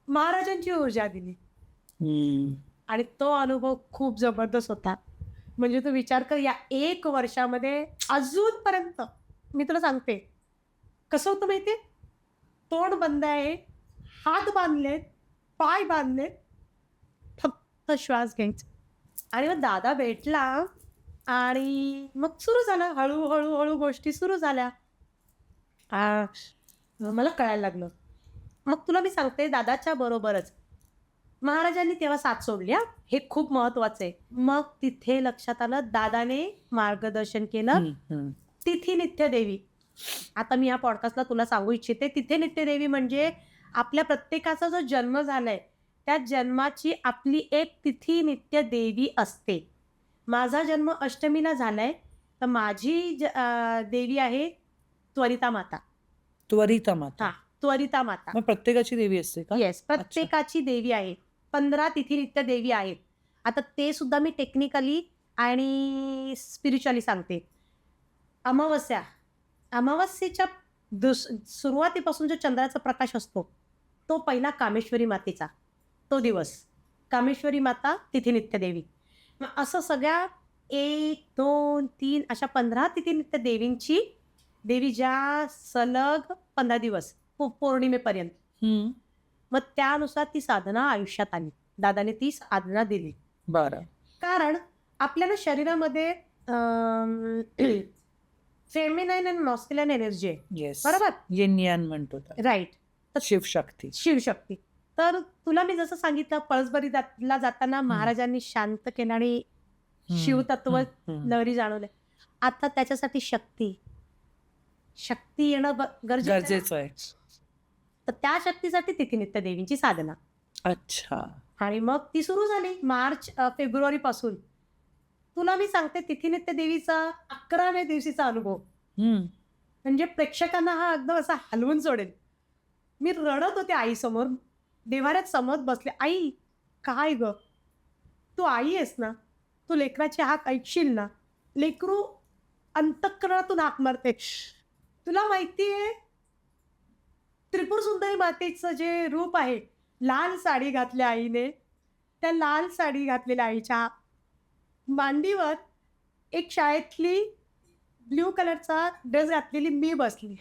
महाराजांची ऊर्जा दिली हम्म. आणि तो अनुभव खूप जबरदस्त होता. म्हणजे तू विचार कर, या 1 वर्षामध्ये अजूनपर्यंत मी तुला सांगते कसं होतं माहितीये, तोंड बंद आहे, हात बांधलेत, पाय बांधलेत, फक्त श्वास घ्यायचा. आणि मग दादा भेटला आणि मग सुरू झालं, हळूहळू गोष्टी सुरू झाल्या. मला कळायला लागलं. मग तुला मी सांगते, दादाच्या बरोबरच महाराजांनी तेव्हा साथ सोडली. हे खूप महत्वाचं आहे. मग तिथे लक्षात आलं, दादाने मार्गदर्शन केलं. हम्म. तिथी नित्यदेवी, आता मी या पॉडकास्टला तुला सांगू इच्छिते, तिथे नित्यदेवी म्हणजे आपल्या प्रत्येकाचा जो जन्म झालाय त्या जन्माची आपली एक तिथी नित्यदेवी असते. माझा जन्म अष्टमीला झालाय, तर माझी देवी आहे त्वरिता माता. त्वरिता माता. हा, त्वरिता माता. मग प्रत्येकाची देवी असते का? येस, प्रत्येकाची देवी आहे. 15 तिथी नित्य देवी आहेत. आता ते सुद्धा मी टेक्निकली आणि स्पिरिच्युअली सांगते. अमावस्येच्या सुरुवातीपासून जो चंद्राचा प्रकाश असतो, तो पहिला कामेश्वरी मातेचा, तो दिवस कामेश्वरी माता तिथी नित्य देवी. मग असं सगळ्या 1, 2, 3 अशा 15 तिथी नित्य देवींची, देवी ज्या सलग 15 दिवस पौर्णिमेपर्यंत, हम्म. मग त्यानुसार ती साधना आयुष्यात आली. दादाने ती साधना दिली. बरं. कारण आपल्याला शरीरामध्ये फेमिनाईन आणि मॅस्क्युलाइन एनर्जी आहे, येस, बरोबर? येन यान म्हणतो त्याला. राईट. शिवशक्ती. शिवशक्ती. तर तुला मी जसं सांगितलं, पळसबरीला जाताना महाराजांनी शांत केलं आणि शिवतत्व लहरी जाणवले. आता त्याच्यासाठी शक्ती येणं गरजेचं आहे. तर त्या शक्तीसाठी तिथी नित्य देवींची साधना. अच्छा. आणि मग ती सुरू झाली मार्च फेब्रुवारी पासून. तुला मी सांगते, तिथी नित्य देवीचा 11व्या दिवशीचा अनुभव म्हणजे प्रेक्षकांना हा एकदम असा हलवून सोडेल. मी रडत होते आईसमोर, देवाऱ्यात समोर बसले. आई, काय ग, तू आई आहेस ना, तू लेकराची हाक ऐकशील ना. लेकरू अंतःकरणातून हाक मारते. तुला माहितीये, त्रिपुर सुंदरी मातेचं जे रूप आहे, लाल साडी घातल्या आईने, त्या लाल साडी घातलेल्या आईच्या मांडीवर एक शाळेतली ब्ल्यू कलरचा ड्रेस घातलेली मी बसली.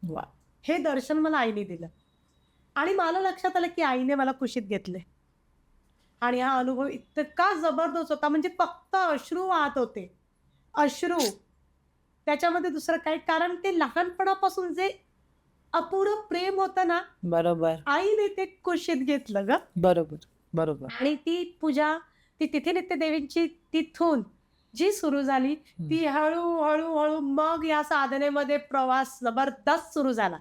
वा. हे दर्शन मला आईने दिलं आणि मला लक्षात आलं की आईने मला कुशीत घेतले. आणि हा अनुभव इतका जबरदस्त होता, म्हणजे फक्त अश्रू वाहत होते, अश्रू. त्याच्यामध्ये दुसरं काय, कारण ते लहानपणापासून जे अपुरं प्रेम होतं ना, बरोबर, आईने ते कुशीत घेतलं ग. बरोबर. आणि ती पूजा, ती तिथे नित्य देवींची तिथून जी सुरू झाली, ती हळूहळू मग या साधनेमध्ये प्रवास जबरदस्त सुरू झाला.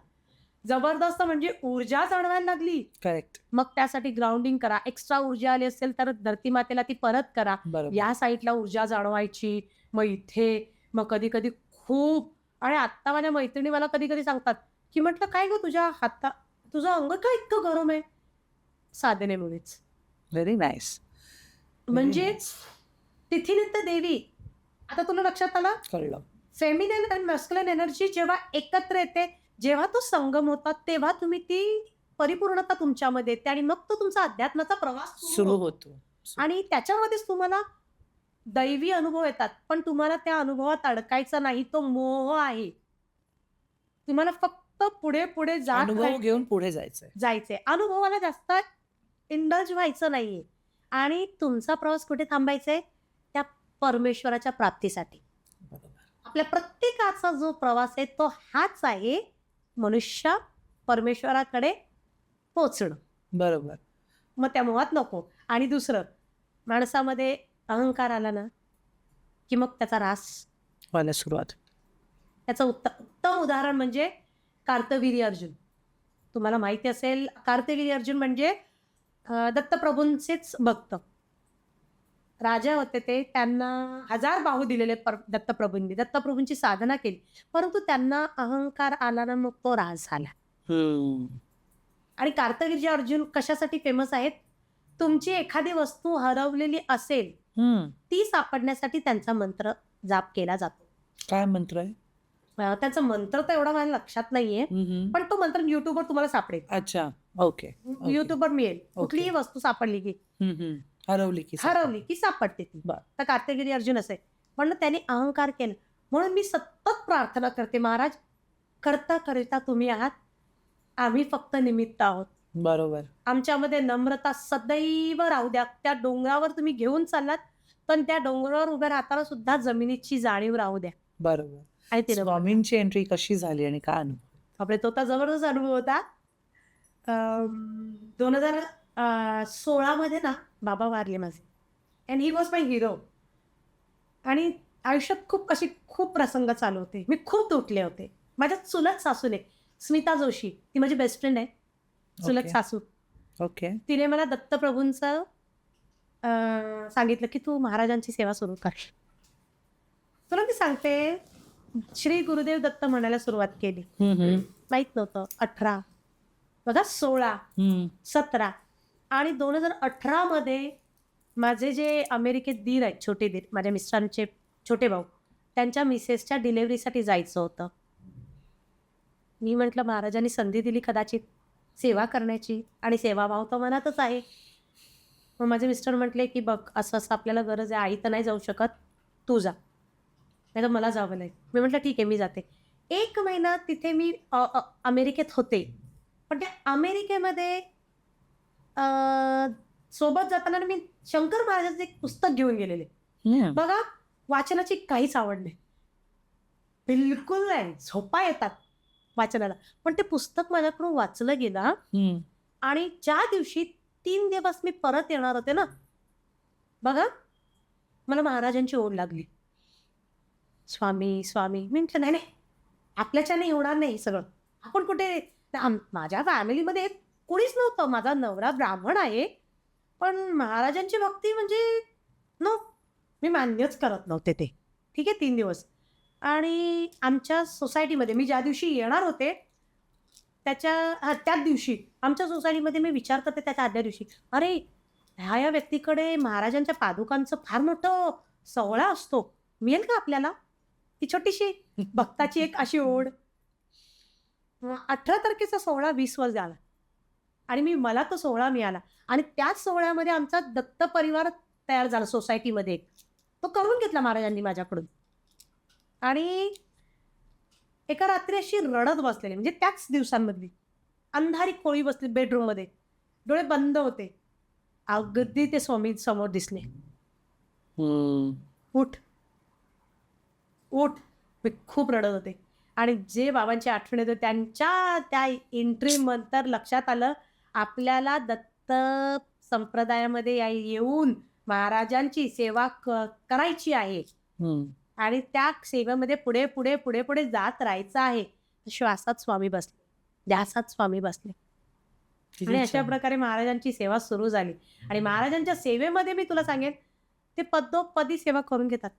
जबरदस्त म्हणजे ऊर्जा जाणवायला लागली. करेक्ट. मग त्यासाठी ग्राउंडिंग करा. एक्स्ट्रा ऊर्जा आली असेल तर धरती मातेला ती परत करा. या साईडला ऊर्जा जाणवायची, मग इथे, मग कधी कधी खूप. आणि आत्ता माझ्या मैत्रिणी मला कधी कधी सांगतात की, म्हटलं काय ग, तुझं अंग काय इतकं गरम आहे? साधनेमुळेच. Very nice. म्हणजे तिथी नित्य देवी, आता तुला लक्षात आलं, कळलं. फेमिनिन आणि मॅस्क्युलाइन एनर्जी जेव्हा एकत्र येते, जेव्हा तो संगम होता, तेव्हा तुम्ही ती परिपूर्णता तुमच्यामध्ये येते आणि मग तो तुमचा अध्यात्माचा प्रवास सुरू होतो. आणि त्याच्यामध्येच तुम्हाला दैवी अनुभव येतात. पण तुम्हाला त्या अनुभवात अडकायचा नाही, तो मोह आहे. तुम्हाला फक्त फक्त पुढे पुढे जात अनुभव घेऊन पुढे जायचंय. जायचंय. अनुभवाला जास्त इंडल्ज व्हायचं नाहीये. आणि तुमचा प्रवास कुठे थांबायचा आहे? त्या परमेश्वराच्या प्राप्तीसाठी. बरोबर. आपल्या प्रत्येकाचा जो प्रवास आहे तो हाच आहे, मनुष्य परमेश्वराकडे पोचणं. बरोबर. मग त्या मोहात नको. आणि दुसरं, माणसामध्ये अहंकार आला ना की मग त्याचा रास. व्हायला सुरुवात. त्याचं उत्तम उदाहरण म्हणजे कार्तवीर्य अर्जुन. तुम्हाला माहिती असेल, कार्तवीर्य अर्जुन म्हणजे दत्तप्रभूंचेच भक्त. राजा होते ते. त्यांना 1000 बाहू दिलेले दत्तप्रभूंनी. दत्तप्रभूंची साधना केली, परंतु त्यांना अहंकार आला ना, मग तो रास झाला. आणि कार्तवीर्य अर्जुन कशासाठी फेमस आहेत? तुमची एखादी वस्तू हरवलेली असेल ती सापडण्यासाठी त्यांचा मंत्र जाप केला जातो. काय मंत्र आहे? त्याचा मंत्र तर एवढा माझ्या लक्षात नाहीये, पण तो मंत्र युट्यूबवर तुम्हाला सापडेल. अच्छा. ओके. युट्यूबवर मिळेल. कुठलीही वस्तू सापडली की हरवली की सापडते ती. बरं. तर कार्तवीर्य अर्जुन असे, पण त्याने अहंकार केला. म्हणून मी सतत प्रार्थना करते, महाराज करता करता तुम्ही आहात, आम्ही फक्त निमित्त आहोत. बरोबर. आमच्यामध्ये नम्रता सदैव राहू द्या. त्या डोंगरावर तुम्ही घेऊन चाललात, पण त्या डोंगरावर उभ्या राहताना सुद्धा जमिनीची जाणीव राहू द्या. बरोबर. आणि ते स्वामींची एंट्री कशी झाली आणि काय अनुभव? आपले तो तर जबरदस्त अनुभव होता. 2016 मध्ये ना बाबा वारले माझे. And he was my hero. आणि आयुष्यात खूप प्रसंग चालू होते. मी खूप तुटले होते. माझ्या चुलत सासूने, स्मिता जोशी, ती माझी बेस्ट फ्रेंड आहे, चुलत सासू. ओके. तिने मला दत्तप्रभूंचं सांगितलं की तू महाराजांची सेवा सुरू कर. तुला मी सांगते, श्री गुरुदेव दत्त म्हणायला सुरुवात केली. माहित नव्हतं. 18 बघा, 16, 17 आणि 2018 मध्ये माझे जे अमेरिकेत दीर आहेत, छोटे दीर, माझ्या मिस्टरांचे छोटे भाऊ, त्यांच्या मिसेसच्या डिलेव्हरीसाठी जायचं होतं. मी म्हटलं महाराजांनी संधी दिली कदाचित सेवा करण्याची, आणि सेवाभाव तर मनातच आहे. मग माझे मिस्टर म्हटले की बघ, असं असं आपल्याला गरज आहे, आई तर नाही जाऊ शकत, तू जा, नाही तर मला जावं लागेल. मी म्हटलं ठीक आहे, मी जाते. 1 महिना तिथे मी अमेरिकेत होते. पण त्या अमेरिकेमध्ये सोबत जाताना मी शंकर महाराजांचं एक पुस्तक घेऊन गेलेले. बघा, वाचनाची काहीच आवड नाही, बिलकुल नाही. झोपा येतात वाचनाला, पण ते पुस्तक माझ्याकडून वाचलं गेलं. आणि ज्या दिवशी 3 दिवस मी परत येणार होते ना, बघा, मला महाराजांची ओढ लागली. स्वामी स्वामी. मी म्हटलं नाही, आपल्याच्याने होणार नाही सगळं. आपण कुठे, माझ्या फॅमिलीमध्ये कोणीच नव्हतं. माझा नवरा ब्राह्मण आहे, पण महाराजांची भक्ती म्हणजे नो, मी मान्यच करत नव्हते ते. ठीक आहे, 3 दिवस. आणि आमच्या सोसायटीमध्ये मी ज्या दिवशी येणार होते त्याच दिवशी आमच्या सोसायटीमध्ये मी विचार करते, त्याच्या आदल्या दिवशी, अरे ह्या व्यक्तीकडे महाराजांच्या पादुकांचं फार मोठं सोहळा असतो, मिळेल का आपल्याला ती छोटीशी भक्ताची एक अशी ओढ. 18 तारखेचा सोहळा 20 वर झाला आणि मला तो सोहळा मिळाला. आणि त्याच सोहळ्यामध्ये आमचा दत्त परिवार तयार झाला सोसायटीमध्ये. तो करून घेतला महाराजांनी माझ्याकडून. आणि एका रात्री अशी रडत बसलेली, म्हणजे त्याच दिवसांमधली अंधारी खोळी बसली बेडरूममध्ये, डोळे बंद होते. अगदी ते स्वामी समोर दिसले. उठ उठ. मी खूप रडत होते. आणि जे बाबांची आठवण येते त्यांच्या त्या एंट्री नंतर लक्षात आलं, आपल्याला दत्त संप्रदायामध्ये येऊन महाराजांची सेवा करायची आहे आणि त्या सेवेमध्ये पुढे पुढे पुढे पुढे जात राहायचं आहे. श्वासात स्वामी बसले, ध्यासात स्वामी बसले. आणि अशा प्रकारे महाराजांची सेवा सुरू झाली. आणि महाराजांच्या सेवेमध्ये मी तुला सांगेन, ते पदोपदी सेवा करून घेतात.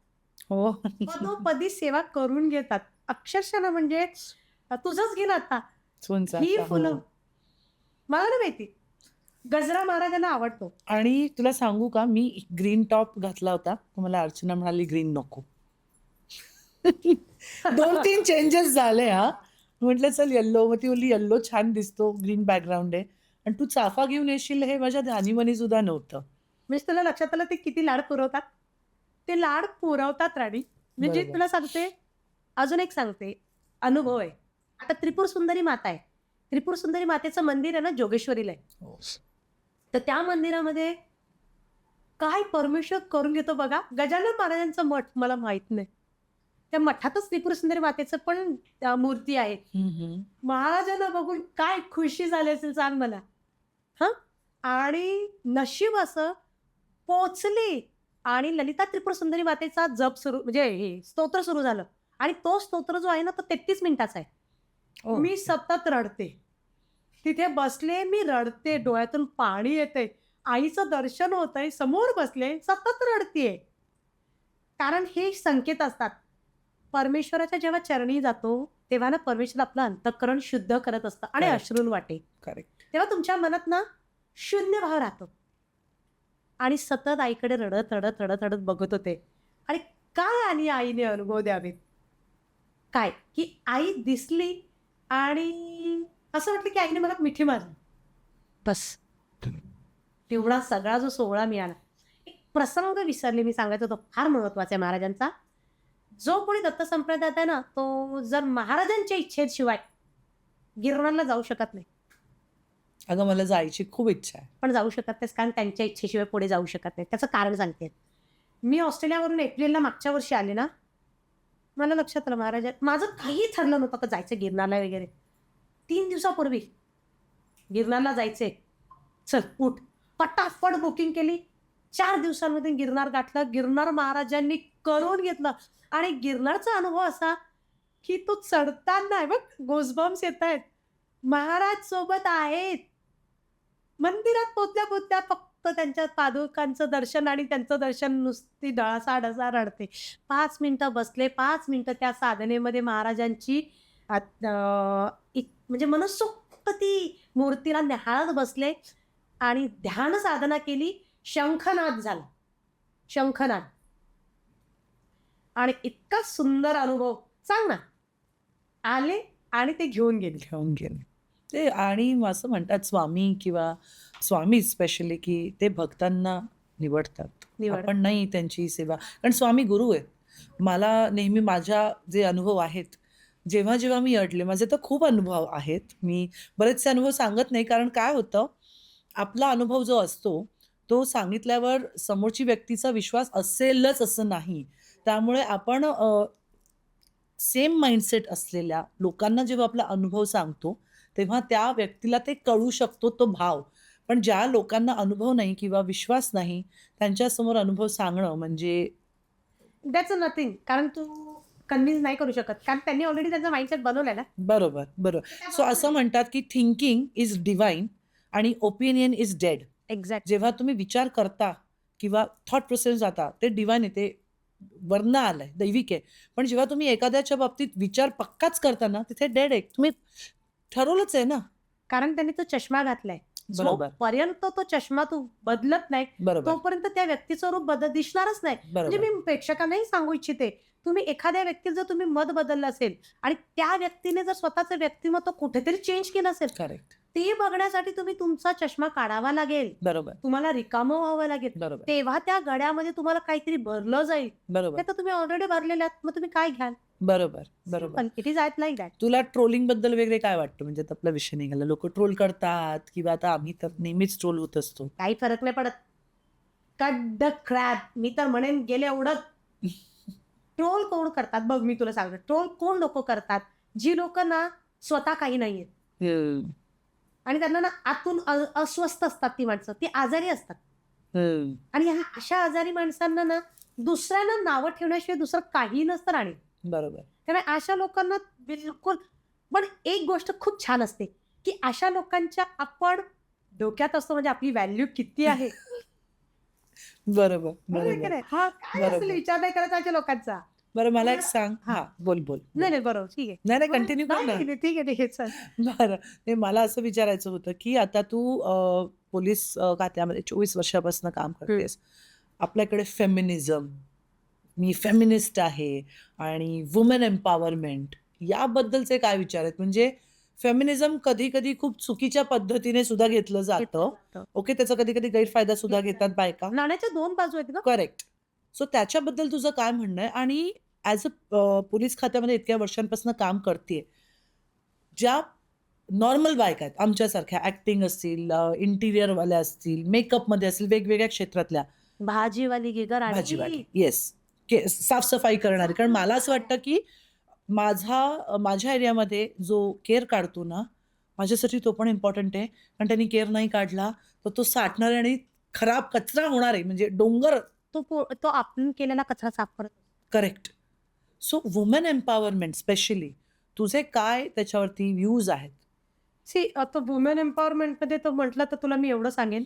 हो, पदोपदी सेवा करून घेतात अक्षरशः. म्हणजे तुझंच घे ना आता, ही फुलं मला ना माहिती, गजरा महाराजांना आवडतो. आणि तुला सांगू का, मी ग्रीन टॉप घातला होता, मला अर्चना म्हणाली ग्रीन नको. 2-3 चेंजेस झाले. म्हटलं चल येल्लो. मग ती बोलली येल्लो छान दिसतो, ग्रीन बॅकग्राऊंड आहे, आणि तू चाफा घेऊन येशील हे माझ्या ध्यानीमनी सुद्धा नव्हतं. म्हणजे तुला लक्षात आलं ते किती लाड पुरवतात. ते लाड पुरवतात राणी. म्हणजे तुला सांगते, अजून एक सांगते, अनुभव आहे. आता त्रिपुर सुंदरी माता आहे. त्रिपुर सुंदरी मातेचं मंदिर आहे ना जोगेश्वरीला आहे. हो. तर त्या मंदिरामध्ये काय परमेश्वर करून घेतो बघा. गजानन महाराजांचं मठ मला माहित नाही. त्या मठातच त्रिपुर सुंदरी मातेचं पण मूर्ती आहे. महाराजांना बघून काय खुशी झाली असेल सांग मला. हा, आणि नशीब असं पोचली आणि ललिता त्रिपुर सुंदरी मातेचा जप सुरू म्हणजे हे स्तोत्र सुरू झालं आणि तो स्तोत्र जो आहे ना तो 33 मिनिटाचा आहे. हो. मी सतत रडते. तिथे बसले, मी रडते, डोळ्यातून पाणी येते. आईचं दर्शन होतंय, समोर बसले, सतत रडतेय. कारण हे संकेत असतात. परमेश्वराच्या जेव्हा चरणी जातो तेव्हा ना परमेश्वर आपलं अंतःकरण शुद्ध करत असतं आणि Correct. अश्रून वाटे. करेक्ट. तेव्हा तुमच्या मनात ना शून्य भाव राहतो. आणि सतत आईकडे रडत रडत रडत रडत बघत होते. आणि काय आणि आईने अनुभव द्यावेत. काय की आई दिसली आणि असं वाटलं की आईने मला मिठी मारली. बस तेवढा सगळा जो सोहळा मिळाला. एक प्रसंग विसरले मी सांगायचं होतं, फार महत्वाचा आहे महाराजांचा. जो कोणी दत्त संप्रदायात आहे ना तो जर महाराजांच्या इच्छेशिवाय गिरणारला जाऊ शकत नाही. अगं मला जायची खूप इच्छा आहे. पण जाऊ शकत नाहीस कारण त्यांच्या इच्छेशिवाय पुढे जाऊ शकत नाही. त्याचं कारण सांगते. मी ऑस्ट्रेलियावरून एप्रिलला मागच्या वर्षी आले ना, मला लक्षात आलं महाराज माझं काही ठरलं नव्हतं का जायचं गिरणारला वगैरे. 3 दिवसापूर्वी गिरणारला जायचे, चल उठ, पटापट बुकिंग केली. 4 दिवसांमध्ये गिरनार गाठलं. गिरनार महाराजांनी करून घेतलं. आणि गिरनारचा अनुभव असा की तो चढताना आहे बघ, गोजबम्स येत आहेत. महाराज सोबत आहेत. मंदिरात पोचल्या पोचल्या फक्त त्यांच्या पादुकांचं दर्शन आणि त्यांचं दर्शन नुसती डळासा रडते. 5 मिनिटं बसले, 5 मिनिटं त्या साधनेमध्ये महाराजांची म्हणजे मनसोक्त ती मूर्तीला न्याहाळत बसले आणि ध्यान साधना केली. शंखनाद झाला, शंखनाद. आणि इतका सुंदर अनुभव सांग ना. आले आणि ते घेऊन गेले. ते आणि असं म्हणतात स्वामी किंवा स्वामी स्पेशली की ते भक्तांना निवडतात. आपण नाही त्यांची सेवा, कारण स्वामी गुरु आहेत. मला नेहमी माझ्या जे अनुभव आहेत, जेव्हा जेव्हा मी अडले, माझे तर खूप अनुभव आहेत. मी बरेचसे अनुभव सांगत नाही, कारण काय होतं, आपला अनुभव जो असतो तो सांगितल्यावर समोरची व्यक्तीचा विश्वास असेलच असं नाही. त्यामुळे आपण सेम माइंडसेट असलेल्या लोकांना जेव्हा आपला अनुभव सांगतो तेव्हा त्या व्यक्तीला ते कळू शकतो तो भाव. पण ज्या लोकांना अनुभव नाही किंवा विश्वास नाही त्यांच्यासमोर अनुभव सांगणं म्हणजे दॅट्स नथिंग. कारण तू कन्व्हिन्स नाही करू शकत, कारण त्यांनी ऑलरेडी त्यांचा माइंडसेट बनवलाय ना. बरोबर. सो असं म्हणतात की थिंकिंग इज डिवाइन आणि ओपिनियन इज डेड. एक्झॅक्ट. जेव्हा तुम्ही विचार करता किंवा थॉट प्रोसेस जाता ते डिवाइन आहे, ते वर्ण आलंय, दैविक आहे. पण जेव्हा तुम्ही एखाद्याच्या बाबतीत विचार पक्काच करता ना तिथे डेड आहे. तुम्ही ठरवलंच आहे ना. कारण त्यांनी तो चष्मा घातलाय. बरोबर. जोपर्यंत तो चष्मा तू बदलत नाही बरोबर. तोपर्यंत त्या व्यक्तीचं रूप दिसणारच नाही. म्हणजे बरोबर. मी प्रेक्षकांनाही सांगू इच्छिते, तुम्ही एखाद्या व्यक्तीचं जर तुम्ही मत बदललं असेल आणि त्या व्यक्तीने जर स्वतःचं व्यक्तिमत्व कुठेतरी चेंज केलं असेल, करेक्ट. ते बघण्यासाठी तुम्ही तुमचा चष्मा काढावा लागेल. बरोबर. तुम्हाला रिकामं व्हावं लागेल. बरोबर. तेव्हा त्या गड्यामध्ये तुम्हाला काहीतरी भरलं जाईल. बरोबर. नाही तर तुम्ही ऑलरेडी भरलेले आहात, मग तुम्ही काय घ्याल. बरोबर. पण इट इज लाईक दॅट. तुला ट्रोलिंग बद्दल वगैरे काय वाटतं? म्हणजे आता आपला विषय निघाला, लोक ट्रोल करतात किंवा आता आम्ही तर नेहमीच ट्रोल होत असतो. काही फरक नाही पडत. Cut the crape. मी तर म्हणेन गेले एवढं. ट्रोल कोण करतात बघ, मी तुला सांगतो. ट्रोल कोण लोक करतात? जी लोक ना स्वतः काही नाहीये आणि त्यांना ना आतून अस्वस्थ असतात. ती माणसं ती आजारी असतात. आणि ह्या अशा आजारी माणसांना ना दुसऱ्यांना नावं ठेवण्याशिवाय दुसरं काही नसतं राणी. बरोबर. त्यामुळे अशा लोकांना बिलकुल. पण एक गोष्ट खूप छान असते की अशा लोकांच्या आपण डोक्यात असतो, म्हणजे आपली व्हॅल्यू किती आहे. बरोबर. हा काय असेल विचार नाही करायचा अशा लोकांचा. बरं मला एक सांग. हा बोल. नाही बरोबर, ठीक आहे. नाही कंटिन्यू कर ना. ठीक आहे चल. बरं. नाही मला असं विचारायचं होतं की आता तू पोलीस खात्यामध्ये 24 वर्षापासून काम करतेस. आपल्याकडे फेमिनिझम, मी फेमिनिस्ट आहे आणि वुमेन एम्पॉवरमेंट याबद्दलचे काय विचार आहेत? म्हणजे फेमिनिझम कधी कधी खूप चुकीच्या पद्धतीने सुद्धा घेतलं जातं. ओके, त्याचा कधी कधी गैरफायदा सुद्धा घेतात बायका. नाण्याच्या 2 बाजू आहेत ना. करेक्ट. सो त्याच्याबद्दल तुझं काय म्हणणं आहे? आणि ॲज अ पोलीस खात्यामध्ये इतक्या वर्षांपासून काम करतेय, ज्या नॉर्मल बायका आहेत आमच्यासारख्या, ऍक्टिंग असतील, इंटिरियरवाल्या असतील, मेकअपमध्ये असतील, वेगवेगळ्या क्षेत्रातल्या, भाजीवाली गे ग राणी. भाजीवाली, येस, साफसफाई करणारी. कारण मला असं वाटतं की माझ्या एरियामध्ये जो केअर काढतो ना, माझ्यासाठी तो पण इम्पॉर्टंट आहे. कारण त्यांनी केअर नाही काढला तर तो साठणार आहे आणि खराब कचरा होणार आहे, म्हणजे डोंगर. तो आपण केलेला कचरा साफ करत. Correct. So women empowerment specially तुझे काय त्याच्यावरती व्ह्यूज आहेत? सी आता वुमेन एम्पॉवरमेंटमध्ये तो म्हटलं तर तुला मी एवढं सांगेन,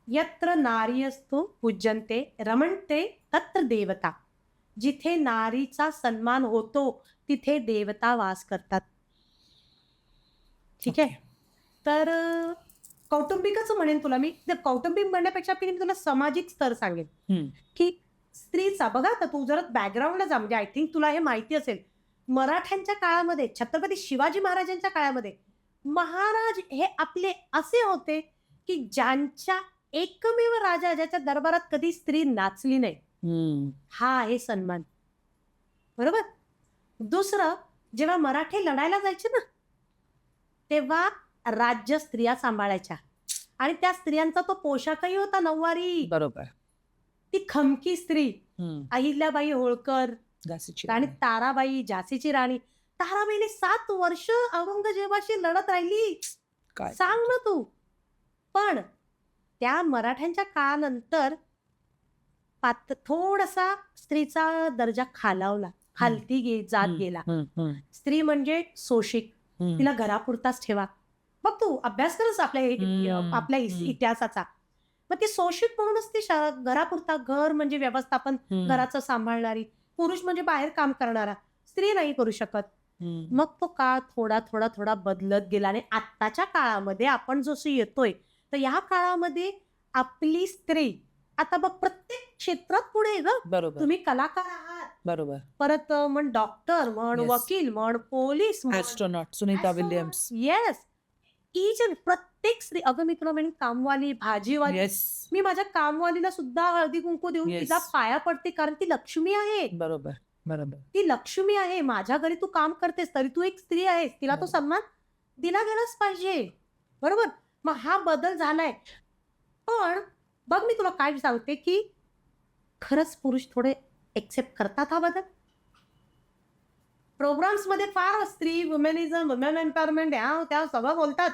यत्र नार्यस्तु पूज्यन्ते रमन्ते तत्र देवता. जिथे नारीचा सन्मान होतो तिथे देवता वास करतात. ठीक आहे. तर कौटुंबिकच म्हणेन तुला मी. कौटुंबिक म्हणण्यापेक्षा मी तुला सामाजिक स्तर सांगेन की स्त्रीचा बघा, आता तू जर बॅकग्राऊंडला जा, म्हणजे आय थिंक तुला हे माहिती असेल, मराठ्यांच्या काळामध्ये, छत्रपती शिवाजी महाराजांच्या काळामध्ये महाराज हे आपले असे होते की ज्यांच्या एकमेव राजा ज्याच्या दरबारात कधी स्त्री नाचली नाही. हा आहे सन्मान. बरोबर. दुसरं, जेव्हा मराठे लढायला जायचे ना तेव्हा राज्य स्त्रिया सांभाळायच्या आणि त्या स्त्रियांचा तो पोशाखही होता नऊवारी. बरोबर. ती खमकी स्त्री अहिल्याबाई होळकर आणि ताराबाई, झाशीची राणी. ताराबाईने 7 वर्ष औरंगजेबाशी लढत राहिली. सांग ना तू. पण त्या मराठ्यांच्या काळानंतर थोडासा स्त्रीचा दर्जा खालती जात गेला. स्त्री म्हणजे शोषिक, तिला घरापुरताच ठेवा. बघ तू अभ्यास करच आपल्या इतिहासाचा. मग ती शोषित म्हणूनच ती घरापुरता, घर म्हणजे व्यवस्थापन घराचं सांभाळणारी, पुरुष म्हणजे बाहेर काम करणारा, स्त्री नाही करू शकत. मग तो काळ थोडा थोडा थोडा बदलत गेला आणि आत्ताच्या काळामध्ये आपण जसं येतोय तर या काळामध्ये आपली स्त्री आता बघ प्रत्येक क्षेत्रात पुढे ग. बरोबर. तुम्ही कलाकार आहात, बरोबर, परत म्हण डॉक्टर, म्हण वकील, म्हण police, astronaut Sunita Williams. Yes. प्रत्येक स्त्री. अगं मी तुला म्हणेन कामवाली, भाजीवाली. येस. मी माझ्या कामवालीला सुद्धा हळदी कुंकू देऊन तिला पाया पडते, कारण ती लक्ष्मी आहे. बरोबर, बरोबर. ती लक्ष्मी आहे. माझ्या घरी तू काम करतेस तरी तू एक स्त्री आहेस, तिला तो सन्मान दिला गेलाच पाहिजे. बरोबर. मग हा बदल झालाय. पण बघ मी तुला काय सांगते की खरंच पुरुष थोडे एक्सेप्ट करतात हा बदल. प्रोग्राम्स मध्ये फार स्त्री, वुमेनिझम, वुमेन एम्पॉवरमेंट त्या सगळं बोलतात.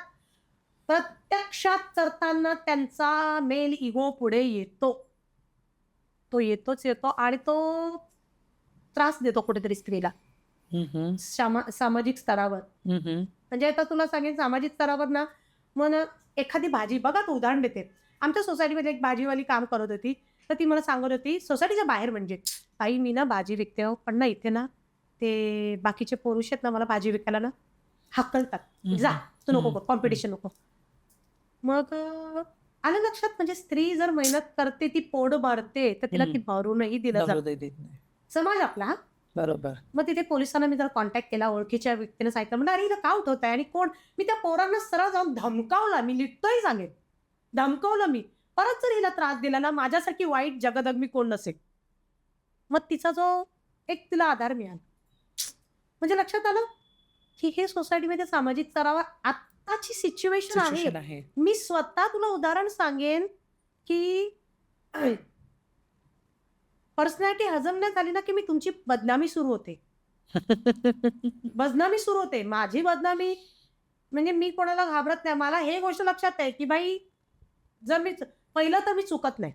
प्रत्यक्षात करताना त्यांचा मेल इगो पुढे येतो. तो येतोच येतो आणि तो त्रास देतो कुठेतरी स्त्रीला सामाजिक स्तरावर. म्हणजे आता तुला सांगेन सामाजिक स्तरावर ना, मग एखादी भाजी बघा, तू उदाहरण देते. आमच्या सोसायटीमध्ये एक भाजीवाली काम करत होती, तर ती मला सांगत होती सोसायटीच्या बाहेर, म्हणजे ताई मी ना भाजी विकते हो, पण ना इथे ना ते बाकीचे पुरुष आहेत ना मला भाजी विकायला ना हकलतात, जा तू नको कॉम्पिटिशन नको. मग आलं लक्षात, म्हणजे स्त्री जर मेहनत करते, ती पोट भरते, तर तिला ती भरूनही दिलं जातं समाज आपला. बरोबर. मग तिथे पोलिसांना मी जर कॉन्टॅक्ट केला, ओळखीच्या व्यक्तीने सांगितलं, म्हणजे अरे हिला का उठवत आहे आणि कोण. मी त्या पोरांना सरळ जाऊन धमकावला. मी लिहितोही सांगेन, धमकावलं मी. परत जर हिला त्रास दिला ना, माझ्यासारखी वाईट जगदग्मी कोण नसेल. मग तिचा जो एक तिला आधार मिळाला. म्हणजे लक्षात आलं की हे सोसायटीमध्ये सामाजिक स्तरावर आत्ताची सिच्युएशन आहे. मी स्वतः तुला उदाहरण सांगेन की पर्सनॅलिटी हजम नाही झाली ना की मी तुमची बदनामी सुरू होते. बदनामी सुरू होते माझी बदनामी. म्हणजे मी कोणाला घाबरत नाही. मला हे गोष्ट लक्षात आहे की बाई, जर मी पहिलं तर मी चुकत नाही,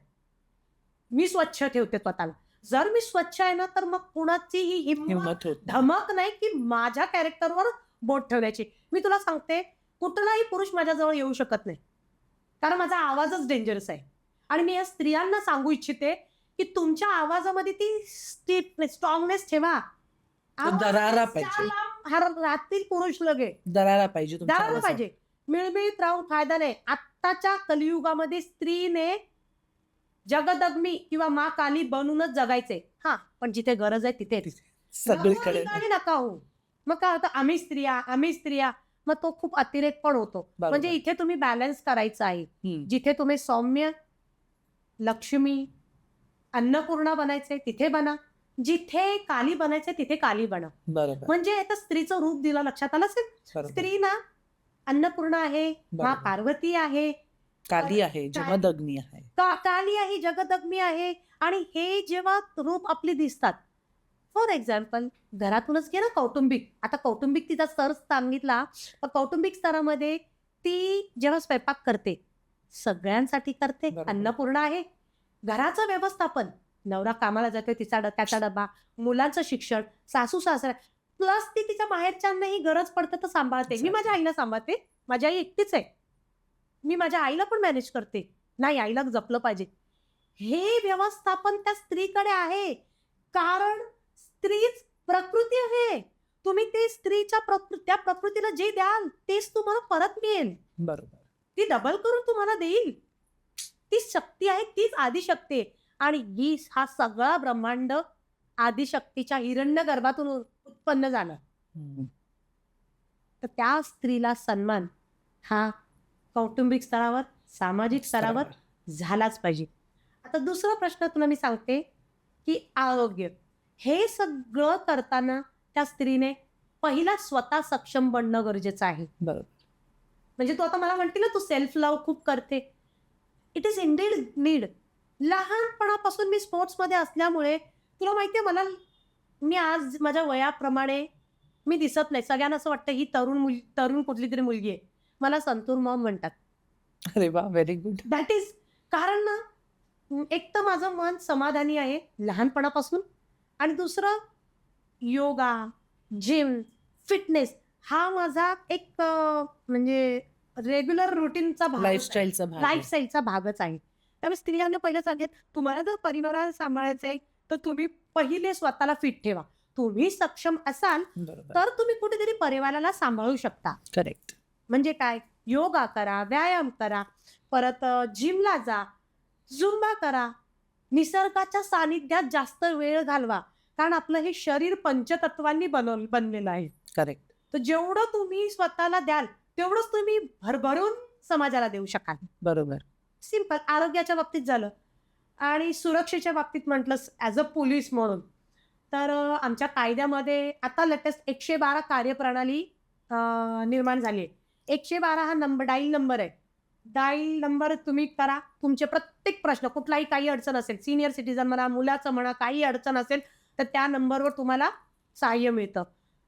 मी स्वच्छ ठेवते स्वतःला. जर मी स्वच्छ आहे ना तर मग कुणाचीही हिम्मत धमक नाही की माझ्या कॅरेक्टरवर बोट ठेवण्याची. मी तुला सांगते, कुठलाही पुरुष माझ्याजवळ येऊ शकत नाही, कारण माझा आवाजच डेंजरस आहे. आणि मी या स्त्रियांना सांगू इच्छिते की तुमच्या आवाजामध्ये ती स्ट्रॉंगनेस ठेवा. दरारा पाहिजे. रात्री पुरुष लगे दरारा पाहिजे, दरारा पाहिजे. मिळमिळीत राहून फायदा नाही. आत्ताच्या कलियुगामध्ये स्त्रीने जगदग्मी किंवा मा काली बनूनच जगायचे. हा, पण जिथे गरज आहे तिथे सगळीकडे नका हो. मग काय होतं, आम्ही स्त्रिया, मग तो खूप अतिरेक पण होतो. म्हणजे इथे तुम्ही बॅलन्स करायचं आहे. जिथे तुम्ही सौम्य, लक्ष्मी, अन्नपूर्णा बनायचे तिथे बना. जिथे काली बनायचं तिथे काली बनव. बरोबर म्हणजे आता स्त्रीचं रूप दिलं, लक्षात आलं असेल. बरोबर स्त्री ना अन्नपूर्णा आहे, मा बरोबर. पार्वती आहे, काली आहे जमदग्नी आहे. काली आहे, जगदग्नी आहे. आणि हे जेव्हा रूप आपली दिसतात, फॉर एक्झाम्पल घरातूनच घे ना, कौटुंबिक. आता कौटुंबिक तिचा स्तर सांगितला, तर कौटुंबिक स्तरामध्ये ती जेव्हा स्वयंपाक करते, सगळ्यांसाठी करते, बरोबर. अन्नपूर्णा आहे. घराचं व्यवस्थापन, नवरा कामाला जातो, त्याचा डबा, मुलांचं शिक्षण, सासू सासरा, प्लस ती तिच्या माहेरच्यांनाही गरज पडते तर सांभाळते. मी माझ्या आईला सांभाळते, माझी आई एकटीच आहे, मी माझ्या आईला पण मॅनेज करते. नाही, आईला जपलं पाहिजे. हे व्यवस्थापन त्या स्त्रीकडे आहे, कारण स्त्रीच प्रकृती आहे. तुम्ही ते स्त्रीच्या त्या प्रकृतीला जे द्याल तेच तुम्हाला परत मिळेल. बरोबर. ती डबल करून तुम्हाला देईल. ती शक्ती आहे, तीच आदिशक्ती आहे. आणि हा सगळा ब्रह्मांड आदिशक्तीच्या हिरण्य गर्भातून उत्पन्न झालं. हम्म. तर त्या स्त्रीला सन्मान हा कौटुंबिक स्तरावर, सामाजिक स्तरावर झालाच पाहिजे. आता दुसरा प्रश्न तुला मी सांगते की आरोग्य. हे सगळं करताना त्या स्त्रीने पहिला स्वतः सक्षम बनणं गरजेचं आहे. बरोबर. म्हणजे तू आता मला म्हणते ना, तू सेल्फ लव्ह खूप करते. It is Indeed need. लहानपणापासून मी स्पोर्ट्समध्ये असल्यामुळे तुला माहितीये, मी आज माझ्या वयाप्रमाणे मी दिसत नाही. सगळ्यांना असं वाटतं ही तरुण कुठली तरी मुलगी आहे. मला संतूर मॉम म्हणतात. अरे वा, व्हेरी गुड. दॅट इज कारण ना, एक तर माझं मन समाधानी आहे लहानपणापासून, आणि दुसरं योगा, जिम, फिटनेस हा माझा एक म्हणजे रेग्युलर रुटीनचा भाग, लाईफस्टाईलचा भाग आहे. लाईफस्टाईलचा भागच आहे. त्यामुळे स्त्रियांना पहिलं सांगेन, तुम्हाला जर परिवाराला सांभाळायचं आहे तर तुम्ही पहिले स्वतःला फिट ठेवा. तुम्ही सक्षम असाल बरोबर. तर तुम्ही कुठेतरी परिवाराला सांभाळू शकता. करेक्ट. म्हणजे काय, योगा करा, व्यायाम करा, परत जिमला जा, झुंबा करा, निसर्गाच्या सानिध्यात जास्त वेळ घालवा. कारण आपलं हे शरीर पंचतत्वांनी बनलेलं आहे. करेक्ट. तर जेवढं तुम्ही स्वतःला द्याल तेवढंच तुम्ही भरभरून समाजाला देऊ शकाल. बरोबर. सिंपल. आरोग्याच्या बाबतीत झालं, आणि सुरक्षेच्या बाबतीत म्हटलं ॲज अ पोलीस म्हणून, तर आमच्या कायद्यामध्ये आता लेटेस्ट 112 कार्यप्रणाली निर्माण झाली आहे. 112 हा डाईल नंबर आहे. डाईल नंबर तुम्ही करा, तुमचे प्रत्येक प्रश्न, कुठलाही काही अडचण असेल, सिनियर सिटीजन म्हणा, मुलाचं म्हणा, काही अडचण असेल तर त्या नंबरवर तुम्हाला सहाय्य मिळतं.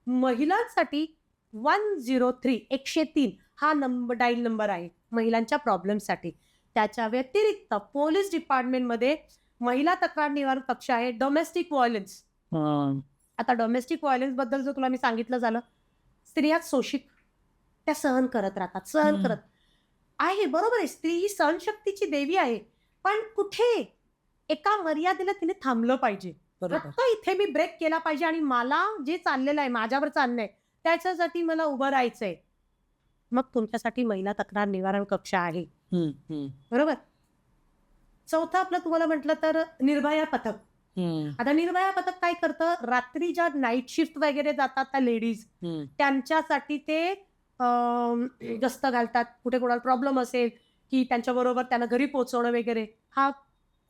महिलांसाठी 103 हा डाईल नंबर आहे महिलांच्या प्रॉब्लेमसाठी. त्याच्या व्यतिरिक्त पोलीस डिपार्टमेंटमध्ये महिला तक्रार निवारण कक्ष आहे. डोमेस्टिक व्हायलन्स, आता डोमेस्टिक व्हायलन्स बद्दल जर तुला मी सांगितलं झालं, स्त्रिया शोषित, त्या सहन करत राहतात, सहन करत आहे. बरोबर आहे, स्त्री ही सहनशक्तीची देवी आहे, पण कुठे एका मर्यादेला तिने थांबलं पाहिजे. बरोबर. आता इथे मी ब्रेक केला पाहिजे, आणि मला जे चाललेलं आहे, माझ्यावर चाललंय, त्याच्यासाठी मला उभं राहायचंय. मग तुमच्यासाठी महिला तक्रार निवारण कक्ष आहे. बरोबर. चौथं आपलं तुम्हाला म्हटलं तर निर्भया पथक. आता निर्भया पथक काय करतं, रात्री ज्या नाईट शिफ्ट वगैरे जातात त्या लेडीज, त्यांच्यासाठी ते गस्त घालतात. कुठे कोणाला प्रॉब्लेम असेल की त्यांच्याबरोबर त्यांना घरी पोहोचवणं वगैरे, हा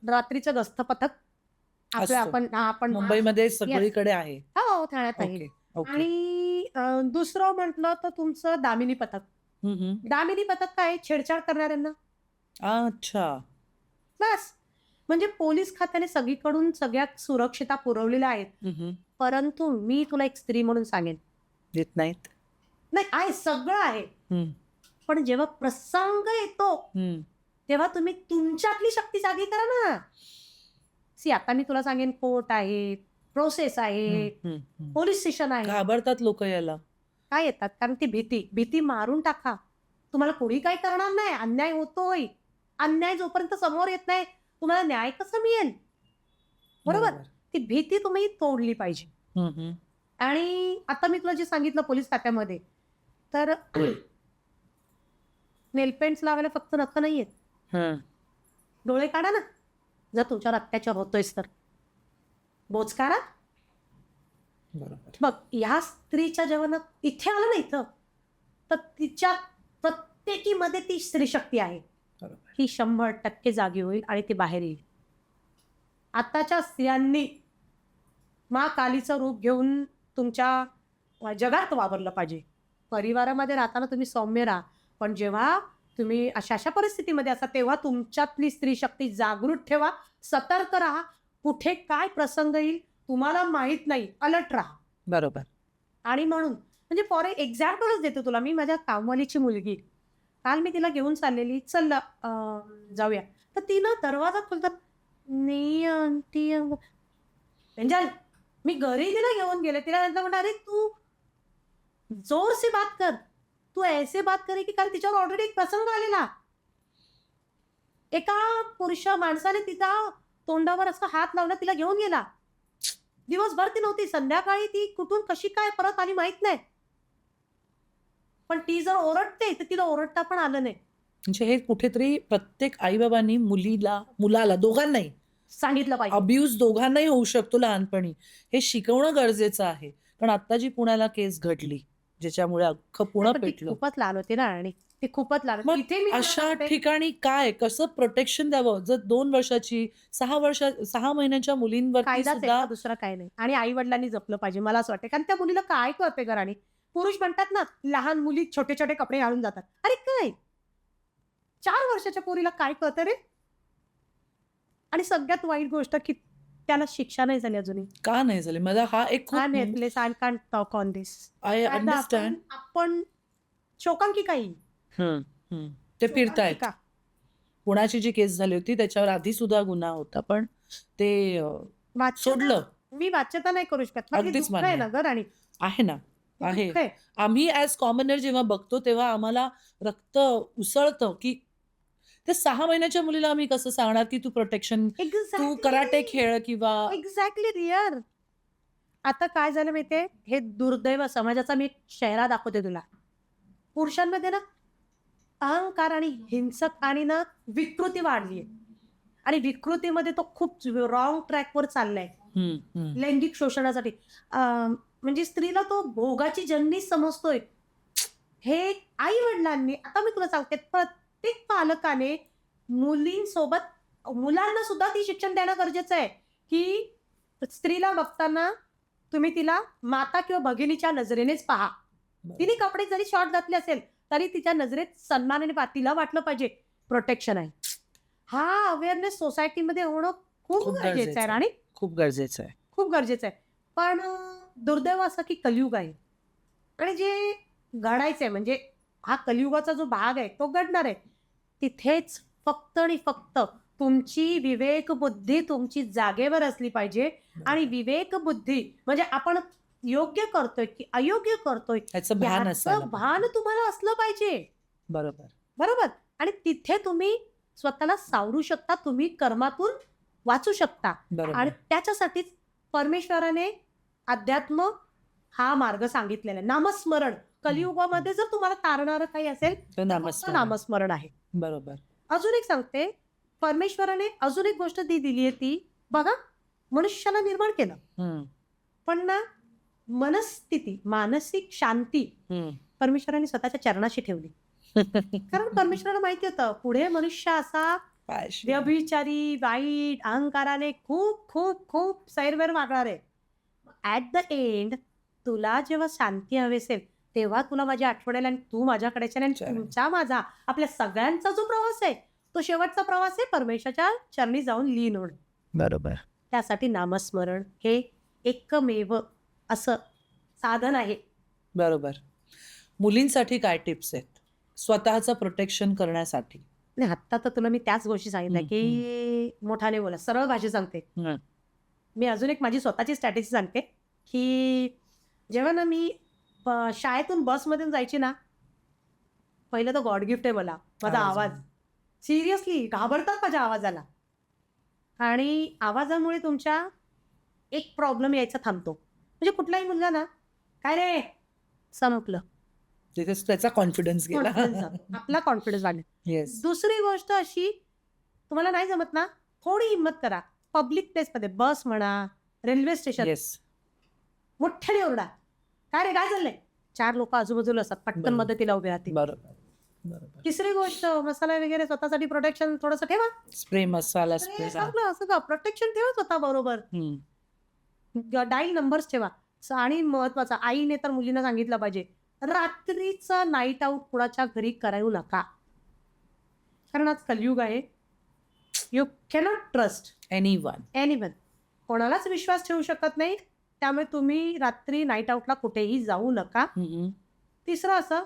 रात्रीचं गस्त पथक आपलं आपण मुंबईमध्ये सगळीकडे आहे. हो, ठाण्यात आहे. Okay, okay. आणि दुसरं म्हटलं तर तुमचं दामिनी पथक. दामिनी पथक काय, छेडछाड करणाऱ्यांना. अच्छा. बस. म्हणजे पोलीस खात्याने सगळीकडून सगळ्या सुरक्षिता पुरवलेल्या आहेत. परंतु मी तुला एक स्त्री म्हणून सांगेन, देत नाहीत. नाही, आहे, सगळं आहे. पण जेव्हा प्रसंग येतो तेव्हा तुम्ही तुमच्यातली शक्ती जागी करा ना. आता मी तुला सांगेन, कोर्ट आहे, प्रोसेस आहे, पोलीस स्टेशन आहे. घाबरतात लोक याला. काय येतात, कारण ती भीती मारून टाका, तुम्हाला कोणी काही करणार नाही. अन्याय होतोय, अन्याय जोपर्यंत समोर येत नाही तुम्हाला न्याय कसं मिळेल. बरोबर. ती भीती तुम्ही तोडली पाहिजे. आणि आता मी तुला जे सांगितलं पोलीस खात्यामध्ये, तर नेलपेंट्स लावायला फक्त नख नाहीयेत, डोळे काढा ना. जर तुमच्यावर अत्याचार होतोयस तर बोचकारा. बघ, ह्या स्त्रीच्या जेव्हा इथे आलं ना, इथं, तर तिच्या प्रत्येकीमध्ये ती स्त्री शक्ती आहे. ही 100% जागी होईल आणि ती बाहेर येईल. आताच्या स्त्रियांनी मा कालीचं रूप घेऊन तुमच्या जगात वावरलं पाहिजे. परिवारामध्ये राहताना तुम्ही सौम्य राहा, पण जेव्हा तुम्ही अशा अशा परिस्थितीमध्ये असता तेव्हा तुमच्यातली स्त्री शक्ती जागृत ठेवा, सतर्क राहा. कुठे काय प्रसंग येईल तुम्हाला माहित नाही, अलर्ट राहा. बरोबर. आणि म्हणून म्हणजे फॉर एक्झाम्पलच देते तुला मी. माझ्या कामवालीची मुलगी, काल मी तिला घेऊन चाललेली, चल जाऊया, तर तिनं दरवाजा खोलतात, नाही आंटी एंजल, मी घरी तिला घेऊन गेले. तिला नंतर म्हणलं, अरे तू जोर से बात कर, तू ऐसे बात करे की, कारण तिच्यावर ऑलरेडी एक प्रसंग आलेला. एका पुरुष माणसाने तिचा तोंडावर असा हात लावला, तिला घेऊन गेला. दिवसभर ती नव्हती, संध्याकाळी ती कुठून कशी काय परत आली माहित नाही. पण ती जर ओरडते तर तिला ओरडता पण आलं नाही. म्हणजे हे कुठेतरी प्रत्येक आईबाबांनी मुलाला दोघांनाही सांगितलं पाहिजे. अब्यूज दोघांनाही होऊ शकतो लहानपणी, हे शिकवणं गरजेचं आहे. कारण आता जी पुण्याला केस घडली ज्याच्यामुळे अख्खं पुणं पण ती पेटलं, खूपच लहान होती ना, आणि ती खूपच लहान मग होती. इथे मी तुला अशा सांगते, ठिकाणी काय कसं प्रोटेक्शन द्यावं? जर 2 वर्षाची 6 महिन्यांच्या मुलींवरती कायदाच आहे सुद्धा का, दुसरा काय नाही. आणि आई वडिलांनी जपलं पाहिजे मला असं वाटतं. कारण त्या मुलीला काय कळते घराणी. पुरुष म्हणतात ना, लहान मुली छोटे छोटे कपडे घालून जातात. अरे काय 4 वर्षाच्या पोरीला काय कळतं रे. आणि सगळ्यात वाईट गोष्ट की त्याला शिक्षा नाही झाली अजूनही. का नाही झाले? मला हा एक खूप नेटलेस I can't talk on this. I understand. आपण शोकांकी काही ते फिरतायत. का पुण्याची जी केस झाली होती त्याच्यावर आधी सुद्धा गुन्हा होता, पण ते सोडलं. मी वाच्यता नाही करू शकत. आपली अगदीच दुःख मान्य आहे ना ग राणी, आहे ना, आहे. दुःख आहे. आम्ही ॲज कॉमनर जेव्हा बघतो तेव्हा आम्हाला रक्त उसळतं की ते 6 महिन्याच्या मुलीला आम्ही कसं सांगणार की तू प्रोटेक्शन, तू कराटे खेळ किंवा एक्झॅक्टली रिअर. आता काय झालं माहितीये, हे दुर्दैव समाजाचा मी एक चेहरा दाखवते तुला. पुरुषांमध्ये ना अहंकार आणि हिंसक आणि ना विकृती वाढलीये, आणि विकृतीमध्ये तो खूप रॉंग ट्रॅकवर चाललाय लैंगिक शोषणासाठी. म्हणजे स्त्रीला तो भोगाची जननी समजतोय. हे आई वडिलांनी, आता मी तुला सांगते, प्रत्येक पालकाने मुलांना सुद्धा ती शिक्षण देणं गरजेचं आहे की स्त्रीला बघताना तुम्ही तिला माता किंवा भगिनीच्या नजरेनेच पहा. तिने कपडे जरी शॉर्ट घातले असेल तरी तिच्या नजरेत सन्मानाने तिला वाटलं पाहिजे प्रोटेक्शन आहे. हा अवेअरनेस सोसायटीमध्ये होणं खूप गरजेचं आहे राणी, खूप गरजेचं आहे, खूप गरजेचं आहे. पण दुर्दैव असं की कलियुग आहे, आणि जे घडायचंय म्हणजे हा कलियुगाचा जो भाग आहे तो घडणार आहे. तिथेच फक्त आणि फक्त तुमची विवेक बुद्धी तुमची जागेवर असली पाहिजे. आणि विवेक बुद्धी म्हणजे आपण योग्य करतोय की अयोग्य करतोय ह्याचं भान याचं असायला भान तुम्हाला असलं पाहिजे. बरोबर. बरोबर. आणि तिथे तुम्ही स्वतःला सावरू शकता, तुम्ही कर्मातून वाचू शकता. बरोबर. आणि त्याच्यासाठीच परमेश्वराने अध्यात्म हा मार्ग सांगितलेला आहे. नामस्मरण कलियुगामध्ये जर तुम्हाला तारणारं काही असेल तर तर फक्त नामस्मरण आहे. बरोबर. अजून एक सांगते, परमेश्वराने अजून एक गोष्ट ती दिली आहे, ती बघा, मनुष्याला निर्माण केलं, पण ना मनस्थिती मानसिक शांती परमेश्वराने स्वतःच्या चरणाशी ठेवली. कारण परमेश्वराला माहिती होतं पुढे मनुष्य असा व्यभिचारी, वाईट, अहंकाराने खूप खूप खूप सैरवैर वागणार आहे. ऍट द एंड तुला जेव्हा शांती हवी असेल तेव्हा तुला माझ्या आठवड्याला आणि तू माझ्याकडे, आणि तुमचा माझा आपल्या सगळ्यांचा जो प्रवास आहे तो शेवटचा प्रवास आहे परमेश्वराच्या चरणी जाऊन लीन होणं. बरोबर. त्यासाठी नामस्मरण हे एकमेव असं साधन आहे. बरोबर. मुलींसाठी काय टिप्स आहेत स्वतःचं प्रोटेक्शन करण्यासाठी? नाही, आत्ता तर तुला मी त्याच गोष्टी सांगितल्या की मोठाने बोला, सरळ भाषेत सांगते. मी अजून एक माझी स्वतःची स्ट्रॅटेजी सांगते की जेव्हा ना मी शाळेतून बसमधून जायची ना, पहिलं तर गॉड गिफ्ट आहे मला माझा आवाज. सिरियसली घाबरतात माझ्या आवाजाला, आणि आवाजामुळे तुमच्या एक प्रॉब्लेम यायचा थांबतो. म्हणजे कुठलाही मुलगा ना, काय रे संपलं, तिथे त्याचा कॉन्फिडन्स गेला, आपला कॉन्फिडन्स वाढला. येस. दुसरी गोष्ट अशी, तुम्हाला नाही जमत ना, थोडी हिंमत करा. पब्लिक प्लेसमध्ये, बस म्हणा, रेल्वे स्टेशन, मोठ्याने ओरडा, काय रे काय चाललंय. 4 लोक आजूबाजूला असतात, पटकन मदतीला उभे राहतील. बरोबर. तिसरी गोष्ट, मसाला वगैरे स्वतःसाठी प्रोटेक्शन थोडंसं ठेवा. स्प्रे, मसाला स्प्रे, असं का प्रोटेक्शन ठेवा स्वतः बरोबर. डायल नंबर्स ठेवा. आणि महत्वाचं, आईने तर मुलींना सांगितलं पाहिजे, रात्रीचं नाईट आउट कुणाच्या घरी करू नका. कारण आज कलियुग आहे. You cannot trust anyone. Anyone. कोणालाच विश्वास ठेवू शकत नाही. त्यामुळे तुम्ही रात्री नाईट आउटला कुठेही जाऊ नका. तिसरं असं,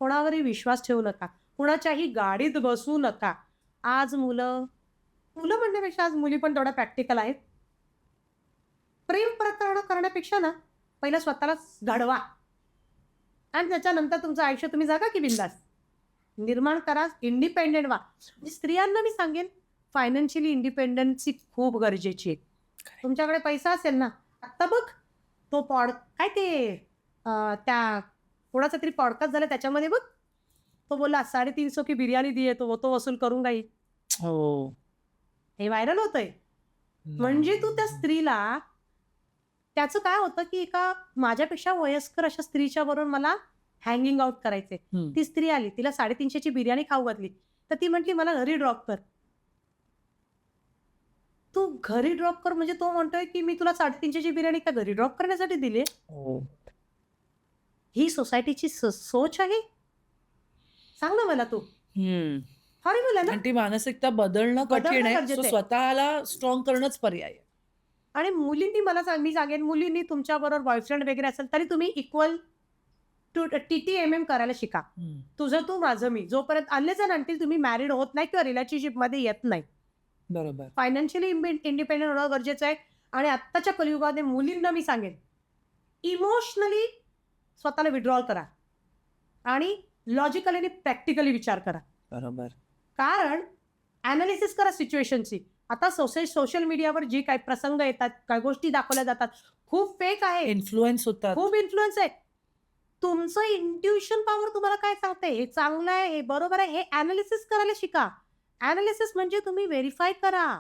कोणावरही विश्वास ठेवू नका. कुणाच्याही गाडीत बसू नका. आज मुलं म्हणण्यापेक्षा आज मुली पण तेवढ्या प्रॅक्टिकल आहेत. प्रेम प्रकरण करण्यापेक्षा ना पहिलं स्वतःला घडवा आणि त्याच्यानंतर तुमचं आयुष्य तुम्ही जगा की बिंदास निर्माण करा. इंडिपेंडेंट व्हा. म्हणजे स्त्रियांना मी सांगेन, फायनान्शियली इंडिपेंडन्सी खूप गरजेची आहे. तुमच्याकडे पैसा असेल ना, आत्ता बघ तो काय ते त्या कोणाचा तरी पॉडकास्ट झाला त्याच्यामध्ये बघ, तो बोला 350 की बिर्याणी दिये तो वसूल करून गाई. हो. हे व्हायरल होतंय. म्हणजे तू त्या स्त्रीला, त्याचं काय होतं की एका माझ्यापेक्षा वयस्कर अशा स्त्रीच्या बरोबर मला हँगिंग आउट करायचे. ती स्त्री आली, तिला 350ची बिर्याणी खाऊ घातली, तर ती म्हटली मला घरी ड्रॉप कर. तू घरी ड्रॉप कर म्हणजे तो म्हणतोय की मी तुला 350ची बिर्याणी का घरी ड्रॉप करण्यासाठी दिली? ही सोसायटीची सोच आहे? सांग ना मला तू. हॉरिबल आहे ना. आणि ती मानसिकता बदलणं कठीण आहे. गरजेचं आहे. स्वतःला स्ट्रॉंग करणंच पर्याय आहे. आणि मुलींनी मी सांगेन, मुलींनी तुमच्याबरोबर बॉयफ्रेंड वगैरे असेल तरी तुम्ही इक्वल टू TTMM करायला शिका. तुझं तू माझं मी. जोपर्यंत अनलेस अँड अंटिल तुम्ही मॅरिड होत नाही किंवा रिलेशनशिपमध्ये येत नाही. बरोबर. फायनान्शियली इंडिपेंडेंट होणं गरजेचं आहे. आणि आत्ताच्या कलियुगामध्ये मुलींना मी सांगेन, इमोशनली स्वतःला विड्रॉल करा आणि लॉजिकली आणि प्रॅक्टिकली विचार करा. बरोबर. कारण ॲनालिसिस करा सिच्युएशनची. आता सोशल मीडियावर जी काही प्रसंग येतात, काय गोष्टी दाखवल्या जातात, खूप फेक आहे. इन्फ्लुएन्स होतात. खूप इन्फ्लुएन्स आहे. तुमचं इंट्युशन पॉवर तुम्हाला काय सांगते, हे चांगलं आहे, हे बरोबर आहे, हे ॲनालिसिस करायला शिका. ॲनालिसिस म्हणजे तुम्ही व्हेरीफाय करा.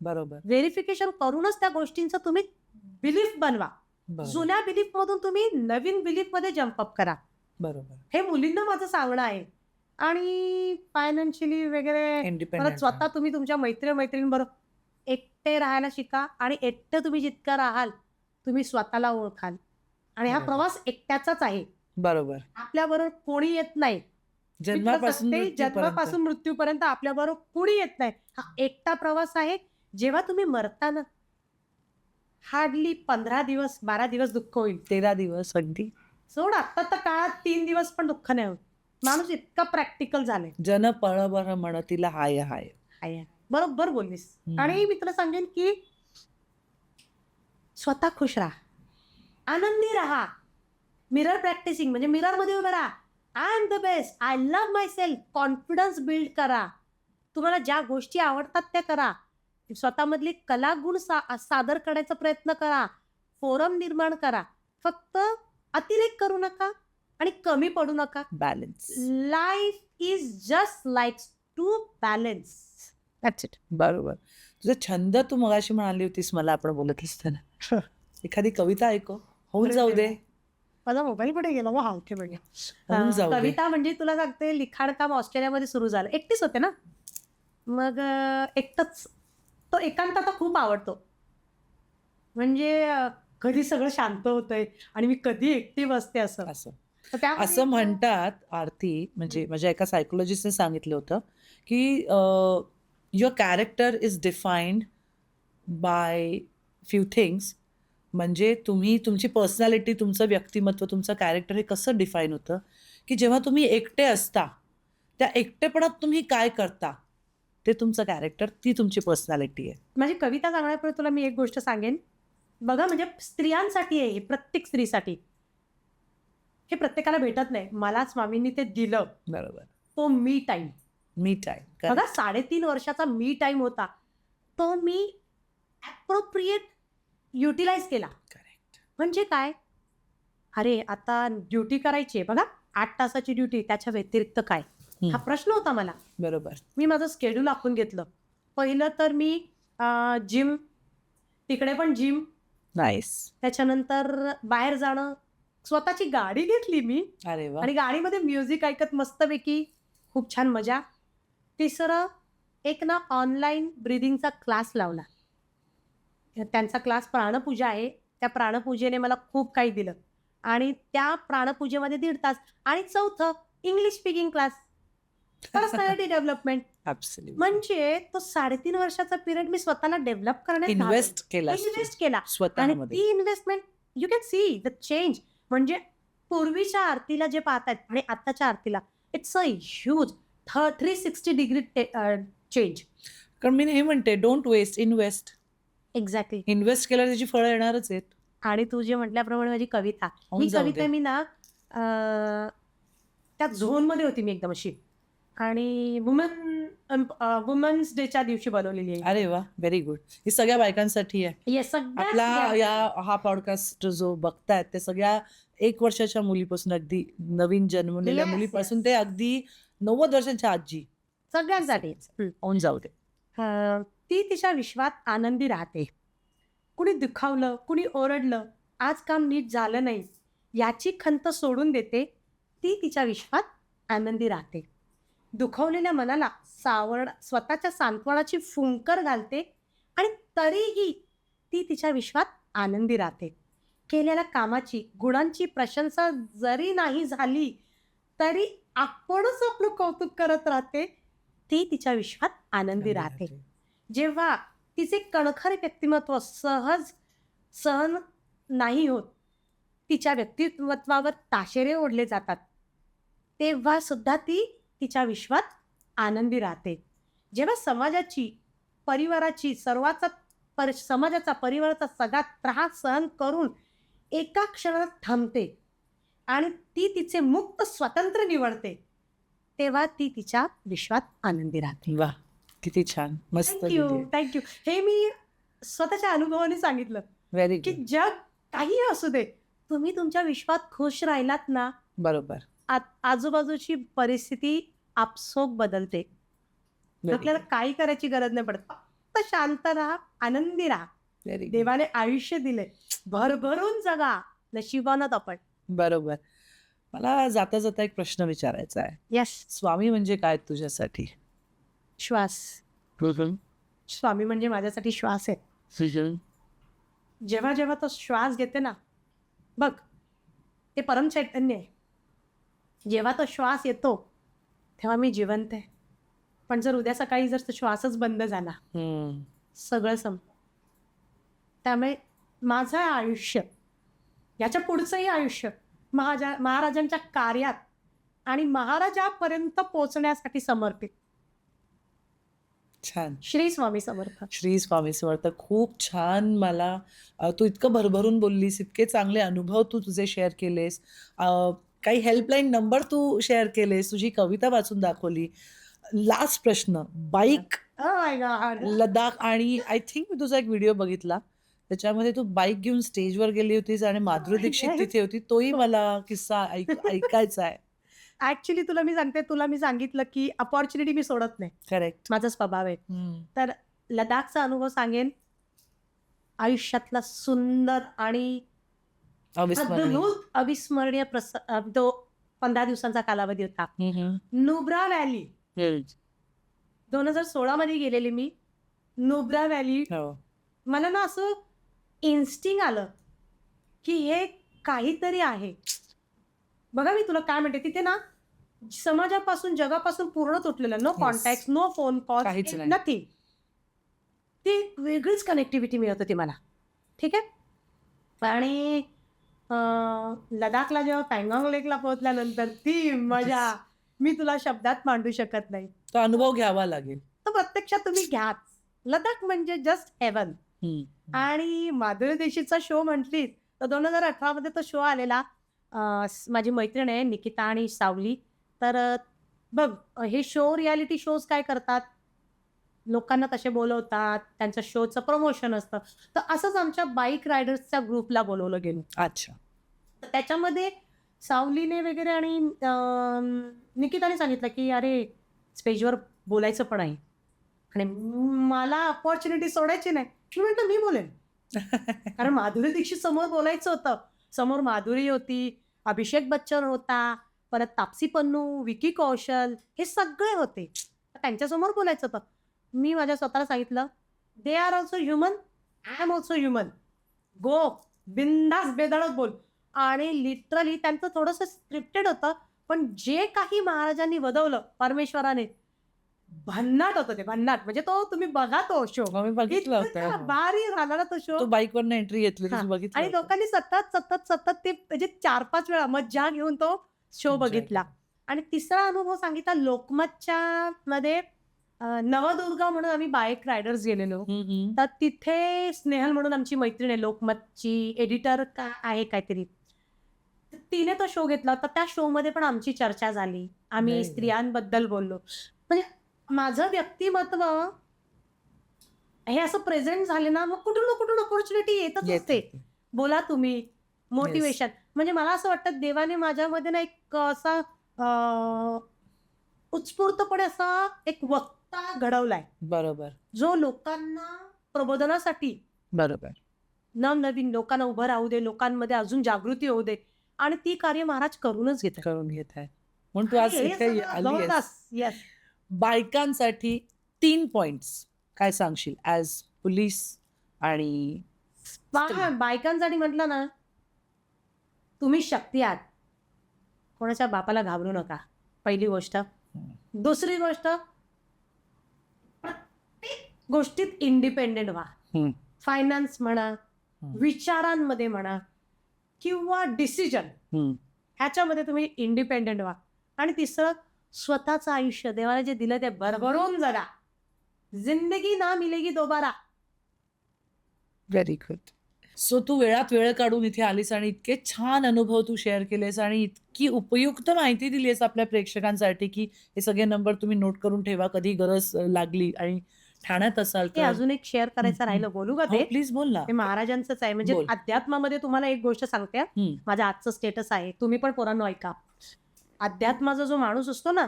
बरोबर. व्हेरिफिकेशन करूनच त्या गोष्टींचं तुम्ही बिलीफ बनवा. जुन्या बिलीफ मधून तुम्ही नवीन बिलीफ मध्ये जम्पअप करा. बरोबर. हे मुलींना माझं सांगणं आहे. आणि फायनान्शियली वगैरे परत स्वतः तुम्ही तुमच्या मैत्रिणींबरोबर एकटे राहायला शिका. आणि एकटे तुम्ही जितकं राहाल तुम्ही स्वतःला ओळखाल. आणि हा प्रवास एकट्याचाच आहे. बरोबर. आपल्याबरोबर कोणी येत नाही. जन्मापासून मृत्यूपर्यंत आपल्याबरोबर कोणी येत नाही. हा एकटा प्रवास आहे. जेव्हा तुम्ही मरता ना, हार्डली 15 दिवस 12 दिवस दुःख होईल. 13 दिवस अगदी. सोड, आता तर काळात 3 दिवस पण दुःख नाही होत. माणूस इतका प्रॅक्टिकल झालाय. जन पळबर म्हणतीला हाय हाय. बरोबर बोललीस. आणि मी तुला सांगेन की स्वतः खुश राहा, आनंदी राहा. मिरर प्रॅक्टिसिंग म्हणजे मिरर मध्ये उभं राहा. I am the best, I love my self. Confidence build करा. तुम्हाला ज्या गोष्टी आवडतात त्या करा. स्वतःमधली कलागुण सादर करण्याचा प्रयत्न करा. फोरम निर्माण करा. फक्त अतिरेक करू नका आणि कमी पडू नका. Balance. Life is just like to balance. That's it. बरोबर. तुझा छंद तू मगाशी म्हणाली होतीस मला आपण बोलत असताना, एखादी कविता ऐकव. होऊन जाऊ दे. माझा मोबाईल कुठे गेला? हा ओके बघा. होऊन जाऊ दे. कविता म्हणजे तुला सांगते, लिखाण काम ऑस्ट्रेलियामध्ये सुरू झालं. एकटीच होते ना, मग एकटंच. तो एकांत आता खूप आवडतो. म्हणजे कधी सगळं शांत होतंय आणि मी कधी एकटी बसते असं. असं म्हणतात आरती, म्हणजे माझ्या एका सायकोलॉजिस्टने सांगितलं होतं की your character is defined by few things. म्हणजे तुमची पर्सनॅलिटी, तुमचं व्यक्तिमत्व, तुमचं कॅरेक्टर हे कसं डिफाईन होतं की जेव्हा तुम्ही एकटे असता, त्या एकटेपणात तुम्ही काय करता ते तुमचं कॅरेक्टर, ती तुमची पर्सनॅलिटी आहे. माझी कविता सांगण्यापूर्वी तुला मी एक गोष्ट सांगेन. बघा, म्हणजे स्त्रियांसाठी आहे हे, प्रत्येक स्त्रीसाठी. हे प्रत्येकाला भेटत नाही. मला स्वामींनी ते दिलं. बरोबर. तो मी टाईम. बघा, 3.5 वर्षाचा मी टाईम होता. तो मी ॲप्रोप्रिएट युटिलाइज केला. करेक्ट. म्हणजे काय, अरे आता ड्युटी करायची आहे बघा, 8 तासाची ड्युटी, त्याच्या व्यतिरिक्त काय, हा प्रश्न होता मला. बरोबर. मी माझं स्केड्यूल आखून घेतलं. पहिलं तर मी जिम, तिकडे पण जिम. नाईस. त्याच्यानंतर बाहेर जाणं, स्वतःची गाडी घेतली मी. अरे वा. आणि गाडीमध्ये म्युझिक ऐकत मस्तपैकी खूप छान मजा. तिसरं, एक ना ऑनलाईन ब्रीदिंगचा क्लास लावला. त्यांचा क्लास प्राणपूजा आहे. त्या प्राणपूजेने मला खूप काही दिलं आणि त्या प्राणपूजेमध्ये 1.5 तास आणि चौथं English speaking class, personality development. Absolutely. म्हणजे तो 3.5 वर्षाचा पिरियड मी स्वतःला डेव्हलप करण्यात इन्व्हेस्ट केला इन्व्हेस्ट केला आणि स्वतःमध्ये. ती investment you can see the change. म्हणजे पूर्वीच्या आरतीला जे पाहतात आणि आत्ताच्या आरतीला it's a huge 360 degree change. कारण मी हे म्हणते don't waste, invest. Exactly. Invest केल्यावर त्याची फळं येणारच आहेत. आणि तू जे म्हटल्याप्रमाणे माझी कविता, होऊन मी जाऊ कविता दे. मी ना त्या झोनमध्ये होती मी एकदम अशी आणि वुमन्स डेच्या दिवशी बनवलेली आहे. अरे वा, व्हेरी गुड. ही सगळ्या बायकांसाठी आहे. हे सगळ्या आपला हा पॉडकास्ट जो बघतायत ते सगळ्या 1 वर्षाच्या मुलीपासून अगदी नवीन जन्मलेल्या Yes, मुलीपासून yes. ते अगदी 90 वर्षांच्या आजी सगळ्यांसाठीच. होऊन जाऊ दे. ती तिच्या विश्वात आनंदी राहते. कुणी दुखावलं, कुणी ओरडलं, आज काम नीट झालं नाही याची खंत सोडून देते. ती तिच्या विश्वात आनंदी राहते. दुखावलेल्या मनाला स्वतःच्या सांत्वनाची फुंकर घालते आणि तरीही ती तिच्या विश्वात आनंदी राहते. केलेल्या कामाची, गुणांची प्रशंसा जरी नाही झाली तरी आपणच आपलं कौतुक करत राहते. ती तिच्या विश्वात आनंदी राहते. जेव्हा तिचे कणखर व्यक्तिमत्व सहन नाही होत, तिच्या व्यक्तिमत्वावर ताशेरे ओढले जातात, तेव्हा सुद्धा ती तिच्या विश्वात आनंदी राहते. जेव्हा समाजाची, परिवाराची, समाजाचा, परिवाराचा सगळा त्रास सहन करून एका क्षणात थांबते आणि ती तिचे मुक्त स्वतंत्र निवडते, तेव्हा ती तिच्या विश्वात आनंदी राहते. वा, किती छान, मस्त. थँक्यू. हे मी स्वतःच्या अनुभवाने सांगितलं व्हेरी की गुड. जग काही असू दे, तुम्ही तुमच्या विश्वात खुश राहिलात ना, बरोबर. आजूबाजूची परिस्थिती आपसोक बदलते. Very आपल्याला काही करायची गरज नाही पडत. फक्त शांत राहा, आनंदी राहा. Very good. देवाने आयुष्य दिले, भरभरून जगा, नशिबानत आपण. बरोबर. मला जाता जाता एक प्रश्न विचारायचा आहे. यस. स्वामी म्हणजे काय तुझ्यासाठी? श्वास. स्वामी म्हणजे माझ्यासाठी श्वास आहे. जेव्हा जेव्हा तो श्वास घेते ना, बघ, ते परम चैतन्य आहे. जेव्हा तो श्वास येतो तेव्हा मी जिवंत आहे. पण जर उद्या सकाळी जर तो श्वासच बंद झाला, सगळं संपलं. त्यामुळे माझं आयुष्य, याच्या पुढचंही आयुष्य महाराजांच्या कार्यात आणि महाराजापर्यंत पोहोचण्यासाठी समर्पित. छान. श्री स्वामी समर्थ. श्री स्वामी समर्थ. खूप छान. मला तू इतकं भरभरून बोललीस, इतके चांगले अनुभव तू तुझे शेअर केलेस, काही हेल्पलाईन नंबर तू शेअर केलेस, तुझी कविता वाचून दाखवली. लास्ट प्रश्न, bike, Oh my God. Ladakh, आणि आय थिंक मी तुझा एक व्हिडिओ बघितला त्याच्यामध्ये तू बाईक घेऊन स्टेजवर गेली होतीस आणि माधुरी दीक्षित Yes. तिथे होती. तोही मला किस्सा ऐकायचा आहे. ऍक्च्युली तुला मी सांगितलं की अपॉर्च्युनिटी मी सोडत नाही. करेक्ट. माझा स्वभाव आहे. तर लडाखचा अनुभव सांगेन. आयुष्यातला सुंदर आणि अविस्मरणीय तो 15 दिवसांचा कालावधी होता. नुब्रा व्हॅली 2016 मध्ये गेलेली मी. नुब्रा व्हॅली, मला ना असं इन्स्टिंग आलं की हे काहीतरी आहे. बघा मी तुला काय म्हणते, तिथे ना समाजापासून, जगापासून पूर्ण तुटलेलं, no contact, no phone call, काहीच नाही. नथिंग. ती वेगळीच कनेक्टिव्हिटी मिळत होती मला. ठीक आहे. आणि लडाखला जेव्हा पँगॉंग लेकला पोहोचल्यानंतर ती मजा मी तुला शब्दात मांडू शकत नाही. तो अनुभव घ्यावा लागेल. तो प्रत्यक्षात तुम्ही घ्याच. लडाख म्हणजे जस्ट हेवन. आणि माधुरी दीक्षितचा शो म्हटली तर 2018 मध्ये तो शो आलेला. माझी मैत्रीण आहे निकिता आणि सावली. तर बघ, हे शो, रियालिटी शोज काय करतात, लोकांना तसे बोलवतात, त्यांच्या शोचं प्रमोशन असतं. तर असंच आमच्या बाईक रायडर्सच्या ग्रुपला बोलवलं गेलं. अच्छा. तर त्याच्यामध्ये सावलीने वगैरे आणि निकिताने सांगितलं की अरे स्टेजवर बोलायचं पण आहे आणि मला अपॉर्च्युनिटी सोडायची नाही. मी म्हटलं मी बोलेन. कारण माधुरी दीक्षित समोर बोलायचं होतं. समोर माधुरी होती, अभिषेक बच्चन होता, परत तापसी पन्नू, विकी कौशल, हे सगळे होते. त्यांच्यासमोर बोलायचं होतं. मी माझ्या स्वतःला सांगितलं they are also human, I am also human, go बिंदास बेधडक बोल. आणि लिटरली त्यांचं थोडंसं स्क्रिप्टेड होतं, पण जे काही महाराजांनी वदवलं परमेश्वराने, भन्नाट होतं ते, भन्नाट. म्हणजे तो तुम्ही बघा तो शो, मी बघितलं इतका होतं. भारी झाला ना तो शो. तो बाईकवरनं एंट्री घेतली हां. तुझी बघितलं आणि होतं. लोकांनी सतत सतत सतत ते म्हणजे 4-5 वेळा मज्जा घेऊन तो शो Enjoy बघितला. केलं. आणि तिसरा अनुभव सांगितला लोकमतच्या मध्ये नवदुर्गा म्हणून आम्ही बाईक रायडर्स गेलेलो. तर तिथे स्नेहल म्हणून आमची मैत्रीण आहे, लोकमतची एडिटर का आहे काहीतरी. तर तिने तो शो घेतला होता. त्या शोमध्ये पण आमची चर्चा झाली. आम्ही Very good. स्त्रियांबद्दल बोललो. म्हणजे माझं व्यक्तिमत्व हे असं प्रेझेंट झाले ना, मग कुठून ना कुठून अपॉर्च्युनिटी येतच येत असते. होती. बोला तुम्ही, मोटिवेशन. म्हणजे मला असं वाटतं देवाने माझ्यामध्ये ना एक असा उत्स्फूर्तपणे असा एक वक्ता घडवलाय, बरोबर जो लोकांना प्रबोधनासाठी, बरोबर नवनवीन लोकांना उभं राहू दे, लोकांमध्ये अजून जागृती होऊ दे, आणि ती कार्य महाराज करूनच घेतात. करून घेत आहे. म्हणून तू आज इथे आली आहेस. येस. बायकांसाठी 3 पॉइंट्स काय सांगशील ॲज पोलीस आणि बायकांसाठी म्हटलं ना, तुम्ही शक्ती आहात. कोणाच्या बापाला घाबरू नका, पहिली गोष्ट. दुसरी गोष्ट, प्रत्येक गोष्टीत इंडिपेंडेंट व्हा. फायनान्स म्हणा, विचारांमध्ये म्हणा, किंवा डिसिजन, ह्याच्यामध्ये तुम्ही इंडिपेंडेंट व्हा. आणि तिसरं, स्वतःचं आयुष्य देवाला जे दिलं ते भरभरून जगा. जिंदगी ना मिलेगी दोबारा. Very good. सो तू वेळात वेळ काढून इथे आलीस आणि इतके छान अनुभव तू शेअर केलेस आणि इतकी उपयुक्त माहिती दिलीस आपल्या प्रेक्षकांसाठी की हे सगळे नंबर तुम्ही नोट करून ठेवा, कधी गरज लागली आणि ठाण्यात असाल ते तर. अजून एक शेअर करायचं राहिलं, बोलू का ते? प्लीज बोल ना. ते महाराजांचंच आहे. म्हणजे बोल. अध्यात्मामध्ये तुम्हाला एक गोष्ट सांगते. माझ्या आजचं स्टेटस आहे, तुम्ही पण पोरांनो ऐका. अध्यात्माचा जो माणूस असतो ना,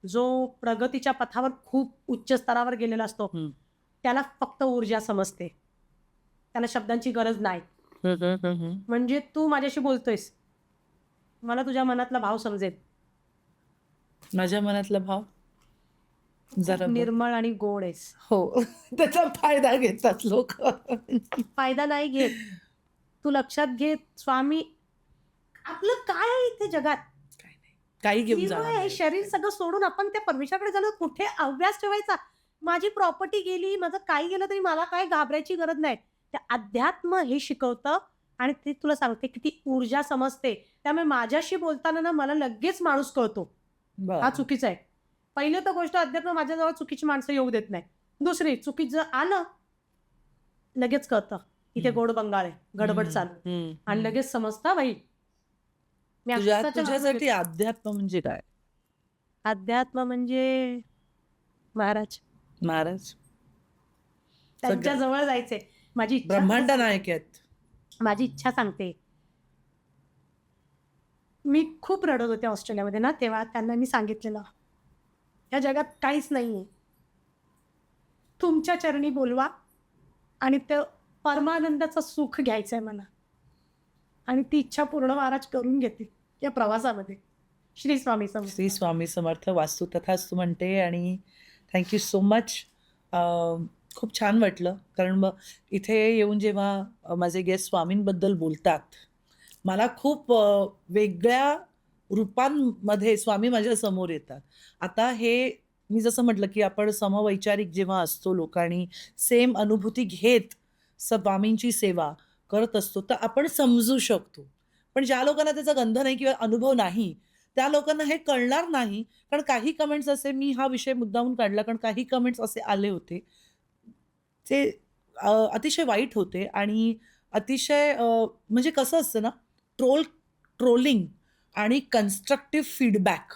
जो प्रगतीच्या पथावर खूप उच्च स्तरावर गेलेला असतो, त्याला फक्त ऊर्जा समजते, त्याला शब्दांची गरज नाही. म्हणजे तू माझ्याशी बोलतोयस, मला तुझ्या मनातला भाव समजेल. माझ्या मनातला भाव जरा बोल. निर्मळ आणि गोड आहेस. हो, त्याचा फायदा घेतात लोक. फायदा नाही घेत. तू लक्षात घे, स्वामी आपलं काय आहे इथे जगात? काही घेऊन जीव जाणार आहे, नाही. शरीर सगळं सोडून आपण त्या परमेश्वराकडे झालो. कुठे अभ्यास ठेवायचा? माझी प्रॉपर्टी गेली, माझं काही गेलं तरी मला काय घाबरायची गरज नाही. त्या अध्यात्म हे शिकवतं. आणि ते तुला सांगते किती ऊर्जा समजते. त्यामुळे माझ्याशी बोलताना ना मला लगेच माणूस कळतो, हा चुकीचा आहे. पहिली तर गोष्ट, अध्यात्म माझ्याजवळ चुकीची माणसं येऊ देत नाही. दुसरी, चुकीचं आलं लगेच कळतं इथे गोड बंगाळ आहे, गडबड चालू, आणि लगेच समजतं बाई. मी आत्ताच्या तुझ्यासाठी अध्यात्म म्हणजे काय? अध्यात्म म्हणजे महाराज, महाराज त्यांच्या जवळ जायचंय. माझी इच्छा, ब्रह्मांड नायक आहेत. माझी इच्छा सांगते. मी खूप रडत होते ऑस्ट्रेलियामध्ये ना, तेव्हा त्यांना मी सांगितलेलं, या जगात काहीच नाहीये, तुमच्या चरणी बोलवा आणि ते परमानंदाचं सुख घ्यायचंय मला. आणि ती इच्छा पूर्ण महाराज करून घेतील या प्रवासामध्ये. श्री स्वामी समर्थ. श्री स्वामी समर्थ. वास्तू तथास्तु म्हणते. आणि थँक्यू सो मच. खूप छान वाटलं, कारण मग इथे येऊन जेव्हा माझे गेस्ट स्वामींबद्दल बोलतात, मला खूप वेगळ्या रूपांमध्ये स्वामी माझ्या समोर येतात. आता हे मी जसं म्हटलं की आपण समवैचारिक जेव्हा असतो लोक आणि सेम अनुभूती घेत स्वामींची सेवा करत असतो, तर आपण समजू शकतो. पण ज्या लोकांना त्याचा गंध नाही किंवा अनुभव नाही, त्या लोकांना हे कळणार नाही. कारण काही कमेंट्स असे, मी हा विषय मुद्दामून काढला कारण काही कमेंट्स असे आले होते, ते अतिशय वाईट होते. आणि अतिशय म्हणजे कसं असतं ना, ट्रोलिंग आणि कन्स्ट्रक्टिव्ह फीडबॅक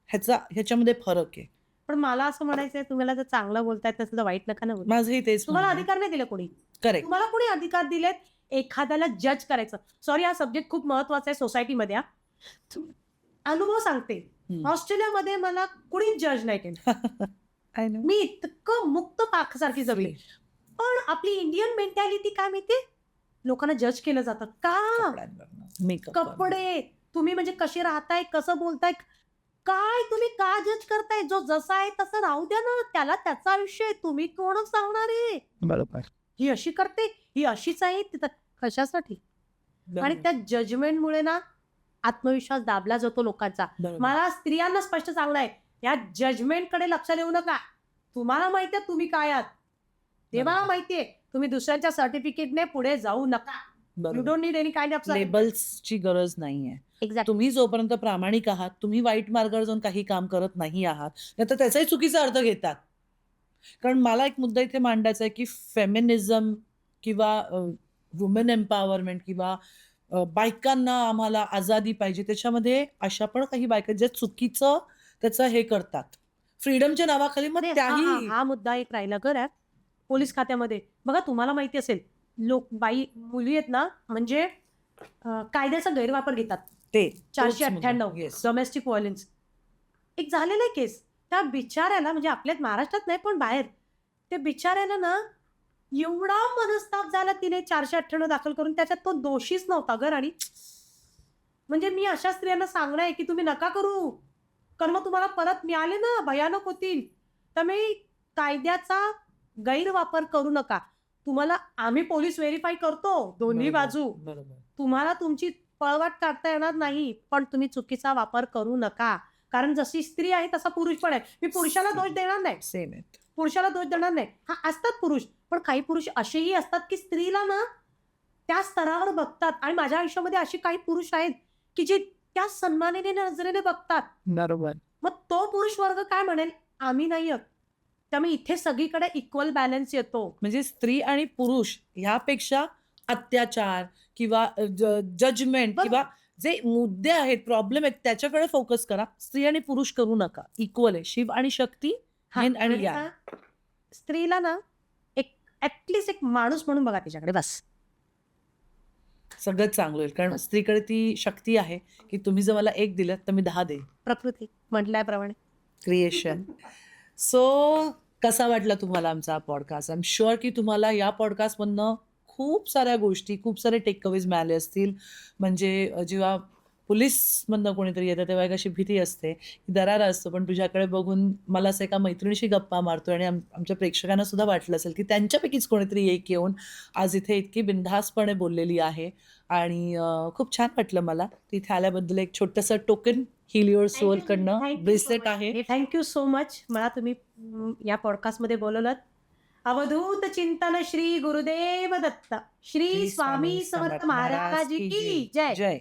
ह्याच्यामध्ये फरक आहे. पण मला असं म्हणायचंय, तुम्हाला जर चांगलं बोलताय तर सुद्धा वाईट नका ना बोलू. माझंही तेच. तुम्हाला अधिकार नाही दिला कोणी. करेक्ट. तुम्हाला कोणी अधिकार दिलेत एखाद्याला जज करायचं? सॉरी, हा सब्जेक्ट खूप महत्वाचा आहे सोसायटीमध्ये. अनुभव सांगते, ऑस्ट्रेलियामध्ये मला कुणी जज नाही केलं. मी इतकं मुक्त पाखसारखी जगले. पण आपली इंडियन मेंटॅलिटी काय माहिती, लोकांना जज केलं जातं का? कपडे, तुम्ही म्हणजे कसे राहताय, कसं बोलताय, काय तुम्ही का जज करताय? जो जसा आहे तसं राहू द्या ना, त्याला त्याचं आयुष्य आहे, तुम्ही कोण सांगणार आहे? बरोबर. ही अशी करते, ही अशीच आहे, ती कशासाठी? आणि त्या जजमेंटमुळे ना आत्मविश्वास दाबला जातो लोकांचा. मला स्त्रियांना स्पष्ट सांगणं आहे, या जजमेंटकडे लक्ष देऊ नका. तुम्हाला माहिती आहे तुम्ही काय आहात, देवाला माहिती आहे. तुम्ही दुसऱ्यांच्या सर्टिफिकेटने पुढे जाऊ नका. You don't need any kind of लेबल्सची गरज नाहीये. तुम्ही जोपर्यंत प्रामाणिक आहात, तुम्ही वाईट मार्गावर जाऊन काही काम करत नाही आहात, नाही तर त्याचाही चुकीचा अर्थ घेतात. कारण मला एक मुद्दा इथे मांडायचा आहे की फेमिनिझम किंवा वुमेन एम्पॉवरमेंट किंवा बायकांना आम्हाला आझादी पाहिजे, त्याच्यामध्ये अशा पण काही बायका ज्या चुकीचं त्याचं हे करतात फ्रीडमच्या नावाखाली. मग त्याही हा मुद्दा एक राहिला कर पोलीस खात्यामध्ये. बघा तुम्हाला माहिती असेल, मुली आहेत ना, म्हणजे कायद्याचा गैरवापर घेतात. ते 498 डोमेस्टिक व्हायलन्स एक झालेलं आहे केस. त्या बिचाऱ्याला, म्हणजे आपल्याच महाराष्ट्रात नाही पण बाहेर, त्या बिचाऱ्याला ना एवढा मनस्ताप झाला, तिने 498 दाखल करून, त्याच्यात तो दोषीच नव्हता ग राणी. म्हणजे मी अशा स्त्रियांना सांगणं आहे की तुम्ही नका करू, कारण मग तुम्हाला परत मिळाले ना भयानक होतील. त्यामुळे कायद्याचा गैरवापर करू नका. तुम्हाला आम्ही पोलीस व्हेरीफाय करतो दोन्ही बाजू, तुम्हाला तुमची पळवाट काढता येणार नाही, पण तुम्ही चुकीचा वापर करू नका. कारण जशी स्त्री आहे तसा पुरुष पण आहे. मी पुरुषाला दोष देणार नाही, सेम आहे, पुरुषाला दोष देणार नाही. हा असतात पुरुष, पण काही पुरुष असेही असतात की स्त्रीला ना त्या स्तरावर बघतात. आणि माझ्या आयुष्यामध्ये असे काही पुरुष आहेत की जे त्या सन्मानाने नजरेने बघतात. बरोबर. मग तो पुरुष वर्ग काय म्हणेल, आम्ही नाही आहोत. त्यामुळे इथे सगळीकडे इक्वल बॅलन्स येतो. म्हणजे स्त्री आणि पुरुष ह्यापेक्षा अत्याचार किंवा जजमेंट किंवा जे मुद्दे आहेत, प्रॉब्लेम आहेत, त्याच्याकडे फोकस करा. स्त्री आणि पुरुष करू नका. इक्वल आहे शिव आणि शक्ती. आणि स्त्रीला ना एक ऍटलिस्ट एक माणूस म्हणून बघा तिच्याकडे, बस सगळं चांगलं होईल. कारण स्त्रीकडे ती शक्ती आहे की तुम्ही जर मला 1 दिलं तर मी 10 देईन. प्रकृती म्हटल्याप्रमाणे क्रिएशन. सो कसा वाटला तुम्हाला आमचा पॉडकास्ट? आय एम शुअर की तुम्हाला या पॉडकास्टमधनं खूप साऱ्या गोष्टी, खूप सारे टेकअवेज मिळाले असतील. म्हणजे जेव्हा पोलीसमधनं कोणीतरी येतं तेव्हा एक अशी भीती असते, दरारा असतो, पण तुझ्याकडे बघून मला असं एका मैत्रिणीशी गप्पा मारतोय आणि आमच्या प्रेक्षकांना सुद्धा वाटलं असेल की त्यांच्यापैकीच कोणीतरी एक येऊन आज इथे इतकी बिनधास्तपणे बोललेली आहे. आणि खूप छान वाटलं मला. तिथे आल्याबद्दल एक छोटंसं टोकन हील युअर सोल कडनं ब्रेसलेट आहे. Thank you so much. मला तुम्ही या पॉडकास्टमध्ये बोलवलं. अवधूत चिंतन श्री गुरुदेव दत्त, श्री स्वामी समर्थ महाराज की जय. जय.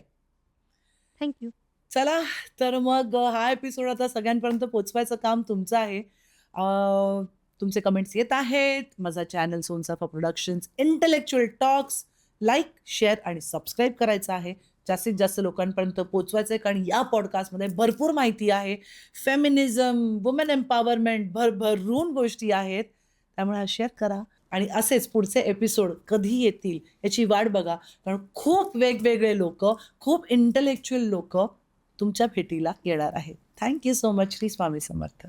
थँक्यू. चला तर मग हा एपिसोड आता सगळ्यांपर्यंत पोचवायचं काम तुमचं आहे. तुमचे कमेंट्स येत आहेत. माझा channel Sonsafa Productions Intellectual Talks like, share आणि सबस्क्राईब करायचं आहे. जास्तीत जास्त लोकांपर्यंत पोचवायचं आहे, कारण या पॉडकास्टमध्ये भरपूर माहिती आहे. फेमिनिझम, वुमेन एम्पॉवरमेंट, भरभरून गोष्टी आहेत. त्यामुळे हा शेअर करा आणि असेच पुढचे एपिसोड कधी येतील याची वाट बघा. कारण खूप वेगवेगळे लोक, खूप इंटेलेक्च्युअल लोक तुमच्या भेटीला येणार आहेत. Thank you so much. Shri Swami समर्थ.